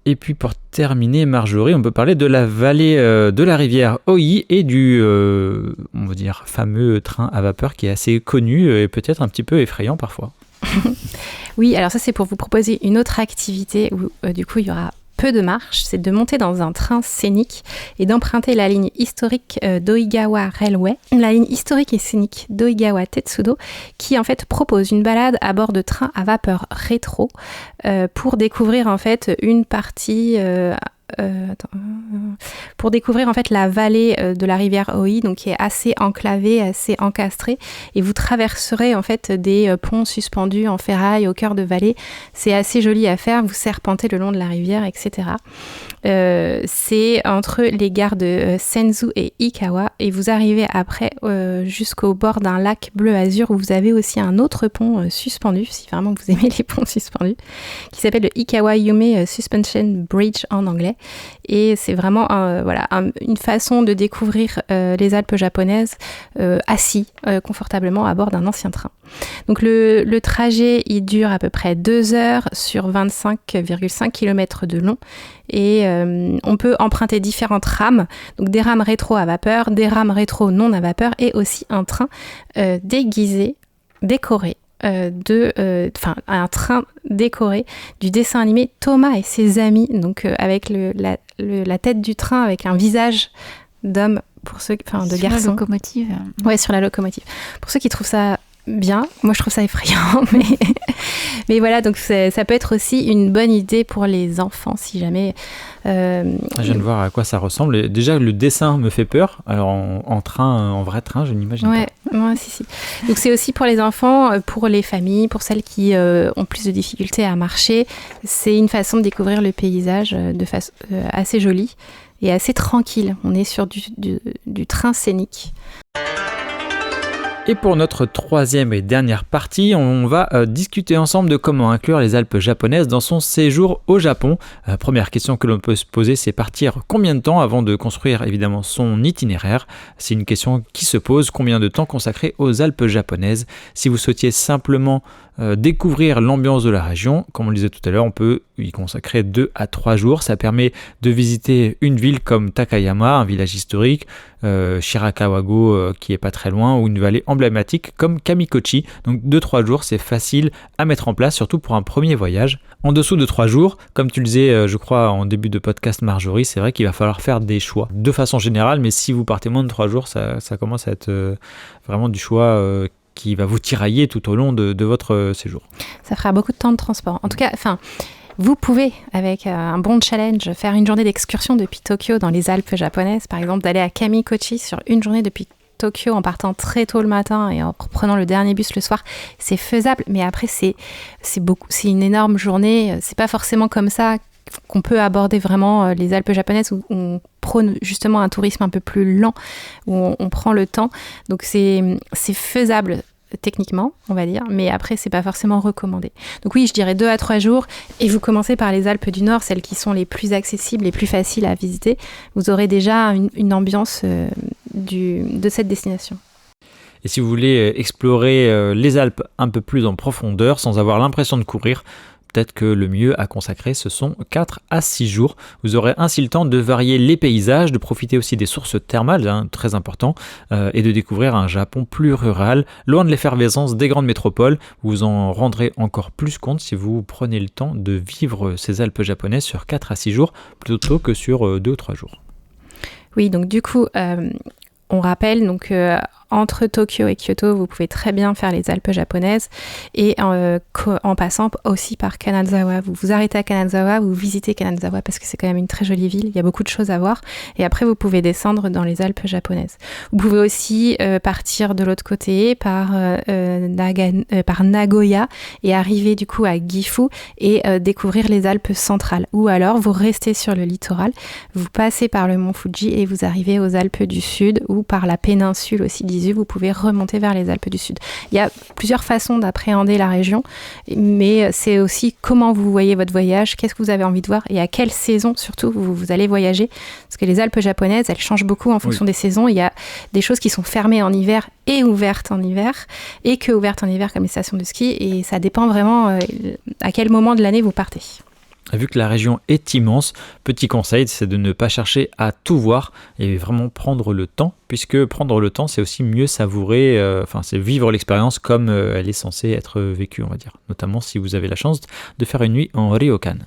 Speaker 1: Et puis pour terminer, Marjorie, on peut parler de la vallée de la rivière Oi et du on va dire, fameux train à vapeur qui est assez connu et peut-être un petit peu effrayant parfois.
Speaker 2: Oui, alors ça c'est pour vous proposer une autre activité où du coup il y aura peu de marche, c'est de monter dans un train scénique et d'emprunter la ligne historique d'Oigawa Railway, la ligne historique et scénique d'Oigawa Tetsudo, qui en fait propose une balade à bord de trains à vapeur rétro pour découvrir en fait une partie pour découvrir en fait la vallée de la rivière Oi, donc qui est assez enclavée, assez encastrée, et vous traverserez en fait des ponts suspendus en ferraille au cœur de vallée. C'est assez joli à faire, vous serpentez le long de la rivière, etc. C'est entre les gares de Senzu et Ikawa, et vous arrivez après jusqu'au bord d'un lac bleu azur où vous avez aussi un autre pont suspendu, si vraiment vous aimez les ponts suspendus, qui s'appelle le Ikawa Yume Suspension Bridge en anglais. Et c'est vraiment une façon de découvrir les Alpes japonaises assis confortablement à bord d'un ancien train. Donc le trajet, il dure à peu près 2 heures sur 25,5 km de long. Et on peut emprunter différentes rames, donc des rames rétro à vapeur, des rames rétro non à vapeur et aussi un train décoré. Un train décoré du dessin animé Thomas et ses amis, donc avec la tête du train avec un visage d'homme de garçon.
Speaker 3: Sur la locomotive.
Speaker 2: Ouais, sur la locomotive. Pour ceux qui trouvent ça bien, moi je trouve ça effrayant, mais voilà, donc ça peut être aussi une bonne idée pour les enfants si jamais.
Speaker 1: Je viens de voir à quoi ça ressemble. Et déjà, le dessin me fait peur. Alors en vrai train, je n'imagine pas.
Speaker 2: Ouais, si. Donc c'est aussi pour les enfants, pour les familles, pour celles qui ont plus de difficultés à marcher. C'est une façon de découvrir le paysage de façon assez jolie et assez tranquille. On est sur du train scénique.
Speaker 1: Et pour notre 3e et dernière partie, on va discuter ensemble de comment inclure les Alpes japonaises dans son séjour au Japon. Première question que l'on peut se poser, c'est partir combien de temps avant de construire évidemment son itinéraire. C'est une question qui se pose, combien de temps consacrer aux Alpes japonaises. Si vous souhaitiez simplement découvrir l'ambiance de la région, comme on le disait tout à l'heure, on peut y consacrer 2 à 3 jours. Ça permet de visiter une ville comme Takayama, un village historique, Shirakawago qui est pas très loin, ou une vallée emblématique comme Kamikochi. Donc 2-3 jours, c'est facile à mettre en place, surtout pour un premier voyage. En dessous de 3 jours, comme tu le disais, je crois en début de podcast Marjorie, c'est vrai qu'il va falloir faire des choix de façon générale, mais si vous partez moins de 3 jours, ça commence à être vraiment du choix qui va vous tirailler tout au long de votre séjour.
Speaker 2: Ça fera beaucoup de temps de transport. En tout cas, vous pouvez, avec un bon challenge, faire une journée d'excursion depuis Tokyo dans les Alpes japonaises, par exemple d'aller à Kamikochi sur une journée depuis Tokyo en partant très tôt le matin et en prenant le dernier bus le soir. C'est faisable, mais après c'est une énorme journée. C'est pas forcément comme ça qu'on peut aborder vraiment les Alpes japonaises où on prône justement un tourisme un peu plus lent, où on prend le temps. Donc c'est faisable techniquement, on va dire, mais après c'est pas forcément recommandé. Donc oui, je dirais 2 à 3 jours, et vous commencez par les Alpes du Nord, celles qui sont les plus accessibles, les plus faciles à visiter. Vous aurez déjà une ambiance de cette destination.
Speaker 1: Et si vous voulez explorer les Alpes un peu plus en profondeur, sans avoir l'impression de courir, peut-être que le mieux à consacrer, ce sont 4 à 6 jours. Vous aurez ainsi le temps de varier les paysages, de profiter aussi des sources thermales, très important, et de découvrir un Japon plus rural, loin de l'effervescence des grandes métropoles. Vous en rendrez encore plus compte si vous prenez le temps de vivre ces Alpes japonaises sur 4 à 6 jours, plutôt que sur 2 ou 3 jours.
Speaker 2: Oui, donc du coup, on rappelle donc entre Tokyo et Kyoto, vous pouvez très bien faire les Alpes japonaises et en passant aussi par Kanazawa. Vous vous arrêtez à Kanazawa, vous visitez Kanazawa parce que c'est quand même une très jolie ville, il y a beaucoup de choses à voir et après vous pouvez descendre dans les Alpes japonaises. Vous pouvez aussi partir de l'autre côté par Nagoya et arriver du coup à Gifu et découvrir les Alpes centrales. Ou alors vous restez sur le littoral, vous passez par le mont Fuji et vous arrivez aux Alpes du Sud ou par la péninsule aussi vous pouvez remonter vers les Alpes du Sud. Il y a plusieurs façons d'appréhender la région, mais c'est aussi comment vous voyez votre voyage, qu'est-ce que vous avez envie de voir et à quelle saison surtout vous allez voyager. Parce que les Alpes japonaises, elles changent beaucoup en fonction des saisons. Il y a des choses qui sont fermées en hiver et ouvertes en hiver, et que ouvertes en hiver comme les stations de ski, et ça dépend vraiment à quel moment de l'année vous partez.
Speaker 1: Vu que la région est immense, petit conseil, c'est de ne pas chercher à tout voir et vraiment prendre le temps, puisque prendre le temps, c'est aussi mieux savourer, c'est vivre l'expérience comme elle est censée être vécue, on va dire. Notamment si vous avez la chance de faire une nuit en ryokan.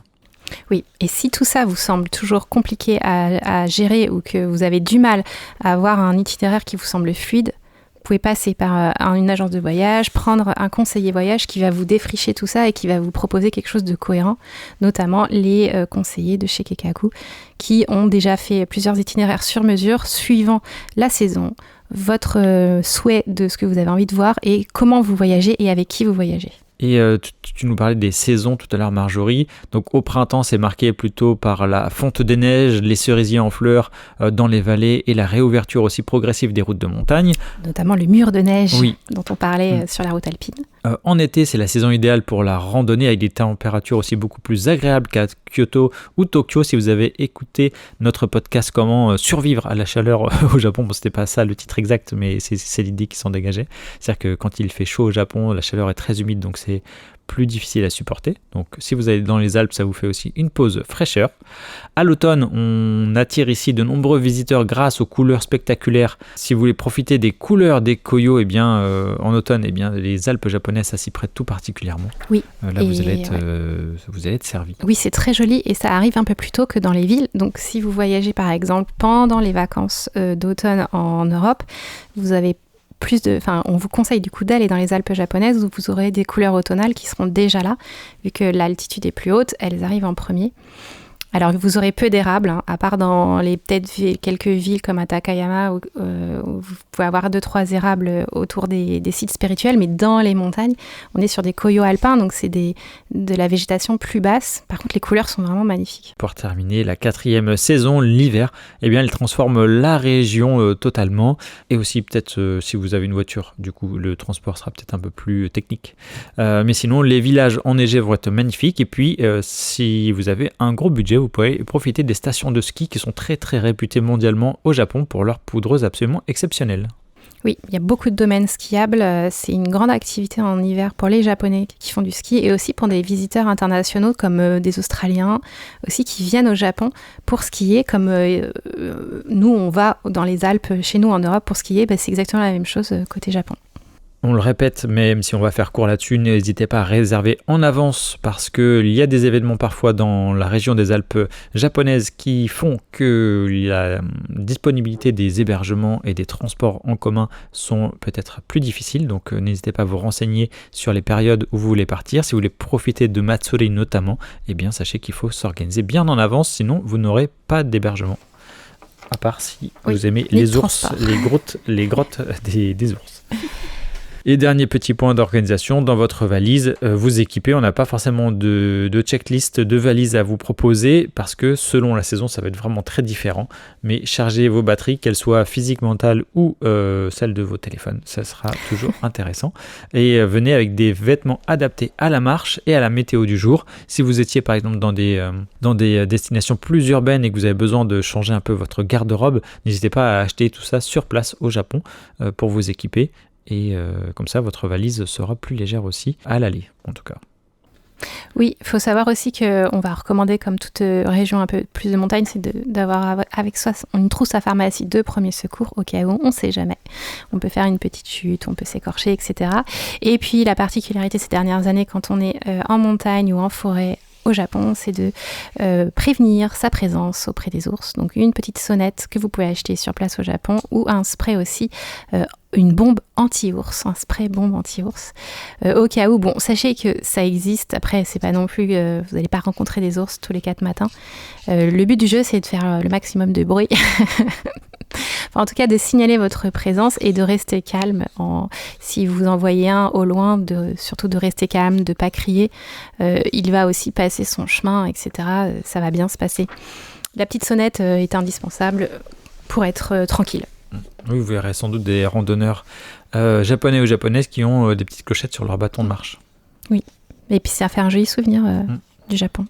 Speaker 2: Oui, et si tout ça vous semble toujours compliqué à gérer ou que vous avez du mal à avoir un itinéraire qui vous semble fluide, vous pouvez passer par une agence de voyage, prendre un conseiller voyage qui va vous défricher tout ça et qui va vous proposer quelque chose de cohérent, notamment les conseillers de chez Keikaku qui ont déjà fait plusieurs itinéraires sur mesure suivant la saison, votre souhait de ce que vous avez envie de voir et comment vous voyagez et avec qui vous voyagez.
Speaker 1: Et tu nous parlais des saisons tout à l'heure, Marjorie. Donc au printemps, c'est marqué plutôt par la fonte des neiges, les cerisiers en fleurs dans les vallées et la réouverture aussi progressive des routes de montagne.
Speaker 2: Notamment le mur de neige dont on parlait sur la route alpine.
Speaker 1: En été, c'est la saison idéale pour la randonnée avec des températures aussi beaucoup plus agréables qu'à Kyoto ou Tokyo. Si vous avez écouté notre podcast Comment survivre à la chaleur au Japon, bon, c'était pas ça le titre exact, mais c'est l'idée qui s'en dégageait. C'est-à-dire que quand il fait chaud au Japon, la chaleur est très humide, donc c'est plus difficile à supporter. Donc si vous allez dans les Alpes, ça vous fait aussi une pause fraîcheur. À l'automne, on attire ici de nombreux visiteurs grâce aux couleurs spectaculaires. Si vous voulez profiter des couleurs des Koyo, en automne, les Alpes japonaises, ça s'y prête tout particulièrement.
Speaker 2: Oui.
Speaker 1: Là, vous allez être servi.
Speaker 2: Oui, c'est très joli et ça arrive un peu plus tôt que dans les villes. Donc si vous voyagez par exemple pendant les vacances d'automne en Europe, vous avez on vous conseille du coup d'aller dans les Alpes japonaises où vous aurez des couleurs automnales qui seront déjà là, vu que l'altitude est plus haute, elles arrivent en premier. Alors vous aurez peu d'érables, à part dans quelques villes comme à Takayama où vous pouvez avoir 2-3 érables autour des sites spirituels, mais dans les montagnes, on est sur des koyo alpins, donc c'est de la végétation plus basse. Par contre, les couleurs sont vraiment magnifiques.
Speaker 1: Pour terminer, la 4e saison, l'hiver, elle transforme la région totalement. Et aussi peut-être si vous avez une voiture, du coup le transport sera peut-être un peu plus technique. Mais sinon, les villages enneigés vont être magnifiques. Et puis, si vous avez un gros budget, vous pouvez profiter des stations de ski qui sont très très réputées mondialement au Japon pour leurs poudreuses absolument exceptionnelles.
Speaker 2: Oui, il y a beaucoup de domaines skiables. C'est une grande activité en hiver pour les Japonais qui font du ski et aussi pour des visiteurs internationaux comme des Australiens aussi qui viennent au Japon pour skier. Comme nous, on va dans les Alpes chez nous en Europe pour skier, c'est exactement la même chose côté Japon.
Speaker 1: On le répète, même si on va faire court là-dessus, n'hésitez pas à réserver en avance parce qu'il y a des événements parfois dans la région des Alpes japonaises qui font que la disponibilité des hébergements et des transports en commun sont peut-être plus difficiles. Donc n'hésitez pas à vous renseigner sur les périodes où vous voulez partir. Si vous voulez profiter de Matsuri notamment, eh bien sachez qu'il faut s'organiser bien en avance, sinon vous n'aurez pas d'hébergement. À part si vous aimez les ours, les grottes des ours. Et dernier petit point d'organisation, dans votre valise, vous équipez. On n'a pas forcément de checklist de valise à vous proposer parce que selon la saison, ça va être vraiment très différent. Mais chargez vos batteries, qu'elles soient physiques, mentales ou celles de vos téléphones. Ça sera toujours intéressant. Et venez avec des vêtements adaptés à la marche et à la météo du jour. Si vous étiez par exemple dans des destinations plus urbaines et que vous avez besoin de changer un peu votre garde-robe, n'hésitez pas à acheter tout ça sur place au Japon pour vous équiper. Et comme ça, votre valise sera plus légère aussi à l'aller, en tout cas.
Speaker 2: Oui, il faut savoir aussi qu'on va recommander, comme toute région un peu plus de montagne, c'est d'avoir avec soi une trousse à pharmacie de premiers secours au cas où, on ne sait jamais. On peut faire une petite chute, on peut s'écorcher, etc. Et puis la particularité ces dernières années, quand on est en montagne ou en forêt, au Japon, c'est de prévenir sa présence auprès des ours. Donc une petite sonnette que vous pouvez acheter sur place au Japon ou un spray aussi, une bombe anti-ours, un spray bombe anti-ours. Au cas où, bon, sachez que ça existe. Après, c'est pas non plus, vous n'allez pas rencontrer des ours tous les 4 matins. Le but du jeu, c'est de faire le maximum de bruit. Enfin, en tout cas, de signaler votre présence et de rester calme. Si vous en voyez un au loin, surtout de rester calme, de ne pas crier. Il va aussi passer son chemin, etc. Ça va bien se passer. La petite sonnette est indispensable pour être tranquille.
Speaker 1: Oui, vous verrez sans doute des randonneurs japonais ou japonaises qui ont des petites clochettes sur leur bâton de marche.
Speaker 2: Oui, et puis ça fait un joli souvenir du Japon.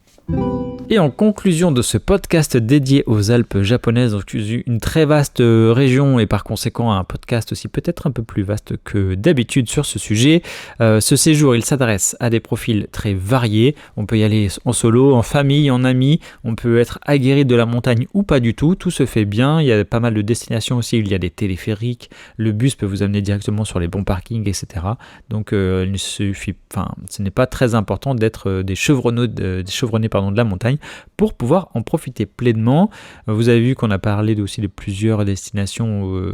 Speaker 1: Et en conclusion de ce podcast dédié aux Alpes japonaises, donc une très vaste région et par conséquent un podcast aussi peut-être un peu plus vaste que d'habitude sur ce sujet. Ce séjour, il s'adresse à des profils très variés. On peut y aller en solo, en famille, en amis. On peut être aguerri de la montagne ou pas du tout. Tout se fait bien. Il y a pas mal de destinations aussi. Il y a des téléphériques. Le bus peut vous amener directement sur les bons parkings, etc. Donc ce n'est pas très important d'être des chevronnés de la montagne pour pouvoir en profiter pleinement. Vous avez vu qu'on a parlé aussi de plusieurs destinations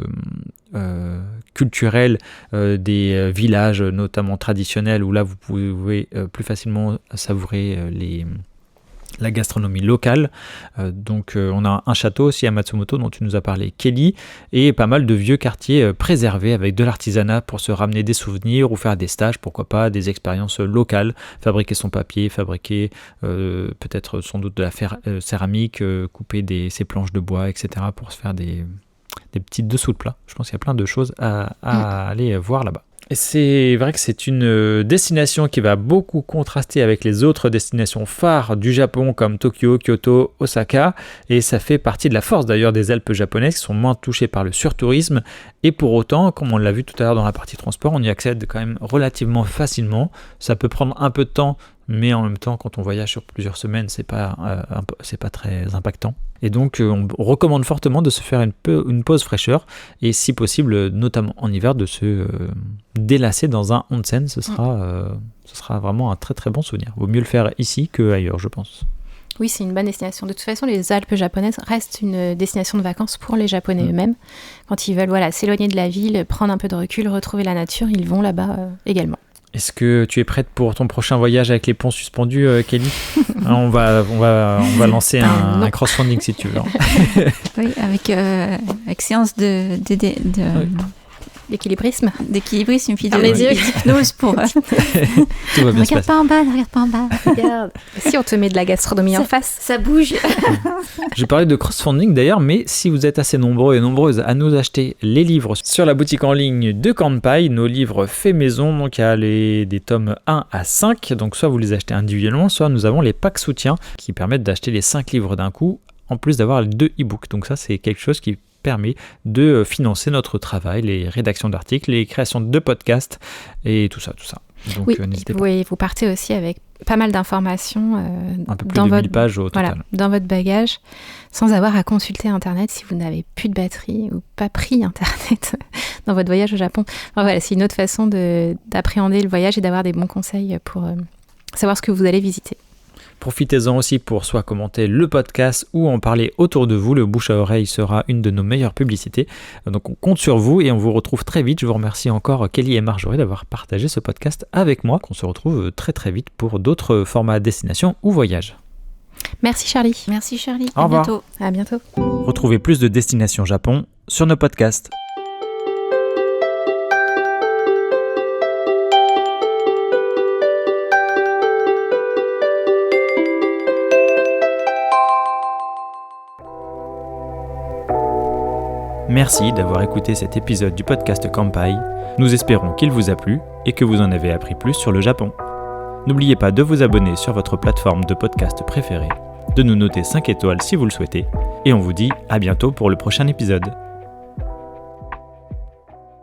Speaker 1: culturelles, des villages notamment traditionnels où là vous pouvez plus facilement savourer la gastronomie locale. Donc on a un château aussi à Matsumoto dont tu nous as parlé, Kelly, et pas mal de vieux quartiers préservés avec de l'artisanat pour se ramener des souvenirs ou faire des stages, pourquoi pas, des expériences locales, fabriquer son papier, fabriquer peut-être sans doute de la céramique, couper ses planches de bois, etc. pour se faire des petites dessous de plat. Je pense qu'il y a plein de choses à aller voir là-bas. Et c'est vrai que c'est une destination qui va beaucoup contraster avec les autres destinations phares du Japon comme Tokyo, Kyoto, Osaka, et ça fait partie de la force d'ailleurs des Alpes japonaises qui sont moins touchées par le surtourisme, et pour autant, comme on l'a vu tout à l'heure dans la partie transport, on y accède quand même relativement facilement. Ça peut prendre un peu de temps, mais en même temps, quand on voyage sur plusieurs semaines, c'est pas très impactant. Et donc, on recommande fortement de se faire une pause fraîcheur, et si possible, notamment en hiver, de se délasser dans un onsen. Ce sera vraiment un très très bon souvenir. Vaut mieux le faire ici qu'ailleurs, je pense.
Speaker 2: Oui, c'est une bonne destination. De toute façon, les Alpes japonaises restent une destination de vacances pour les Japonais eux-mêmes. Quand ils veulent s'éloigner de la ville, prendre un peu de recul, retrouver la nature, ils vont là-bas également.
Speaker 1: Est-ce que tu es prête pour ton prochain voyage avec les ponts suspendus, Kelly? on va lancer un crowdfunding si tu veux.
Speaker 3: Oui, avec séance d'équilibrisme, puis d'hypnose pour...
Speaker 1: Tout va bien se passer.
Speaker 3: Regarde pas en bas.
Speaker 2: Regarde. Si on te met de la gastronomie en face,
Speaker 3: ça bouge.
Speaker 1: J'ai parlé de crowdfunding d'ailleurs, mais si vous êtes assez nombreux et nombreuses à nous acheter les livres sur la boutique en ligne de Kanpai, nos livres faits maison, donc il y a des tomes 1 à 5, donc soit vous les achetez individuellement, soit nous avons les packs soutiens qui permettent d'acheter les 5 livres d'un coup, en plus d'avoir les 2 e-books. Donc ça, c'est quelque chose qui permet de financer notre travail, les rédactions d'articles, les créations de podcasts et tout ça. Donc
Speaker 2: oui, n'hésitez pas. Vous partez aussi avec pas mal d'informations
Speaker 1: un peu plus de 1000 pages au total.
Speaker 2: Dans votre bagage, sans avoir à consulter Internet si vous n'avez plus de batterie ou pas pris Internet dans votre voyage au Japon. Enfin, voilà, c'est une autre façon d'appréhender le voyage et d'avoir des bons conseils pour savoir ce que vous allez visiter.
Speaker 1: Profitez-en aussi pour soit commenter le podcast ou en parler autour de vous. Le bouche à oreille sera une de nos meilleures publicités. Donc on compte sur vous et on vous retrouve très vite. Je vous remercie encore Kelly et Marjorie d'avoir partagé ce podcast avec moi. On se retrouve très très vite pour d'autres formats destination ou voyage.
Speaker 2: Merci Charlie.
Speaker 3: Merci Charlie.
Speaker 1: Au revoir.
Speaker 3: Bientôt.
Speaker 2: À bientôt.
Speaker 1: Retrouvez plus de Destination Japon sur nos podcasts. Merci d'avoir écouté cet épisode du podcast Kampai. Nous espérons qu'il vous a plu et que vous en avez appris plus sur le Japon. N'oubliez pas de vous abonner sur votre plateforme de podcast préférée, de nous noter 5 étoiles si vous le souhaitez, et on vous dit à bientôt pour le prochain épisode.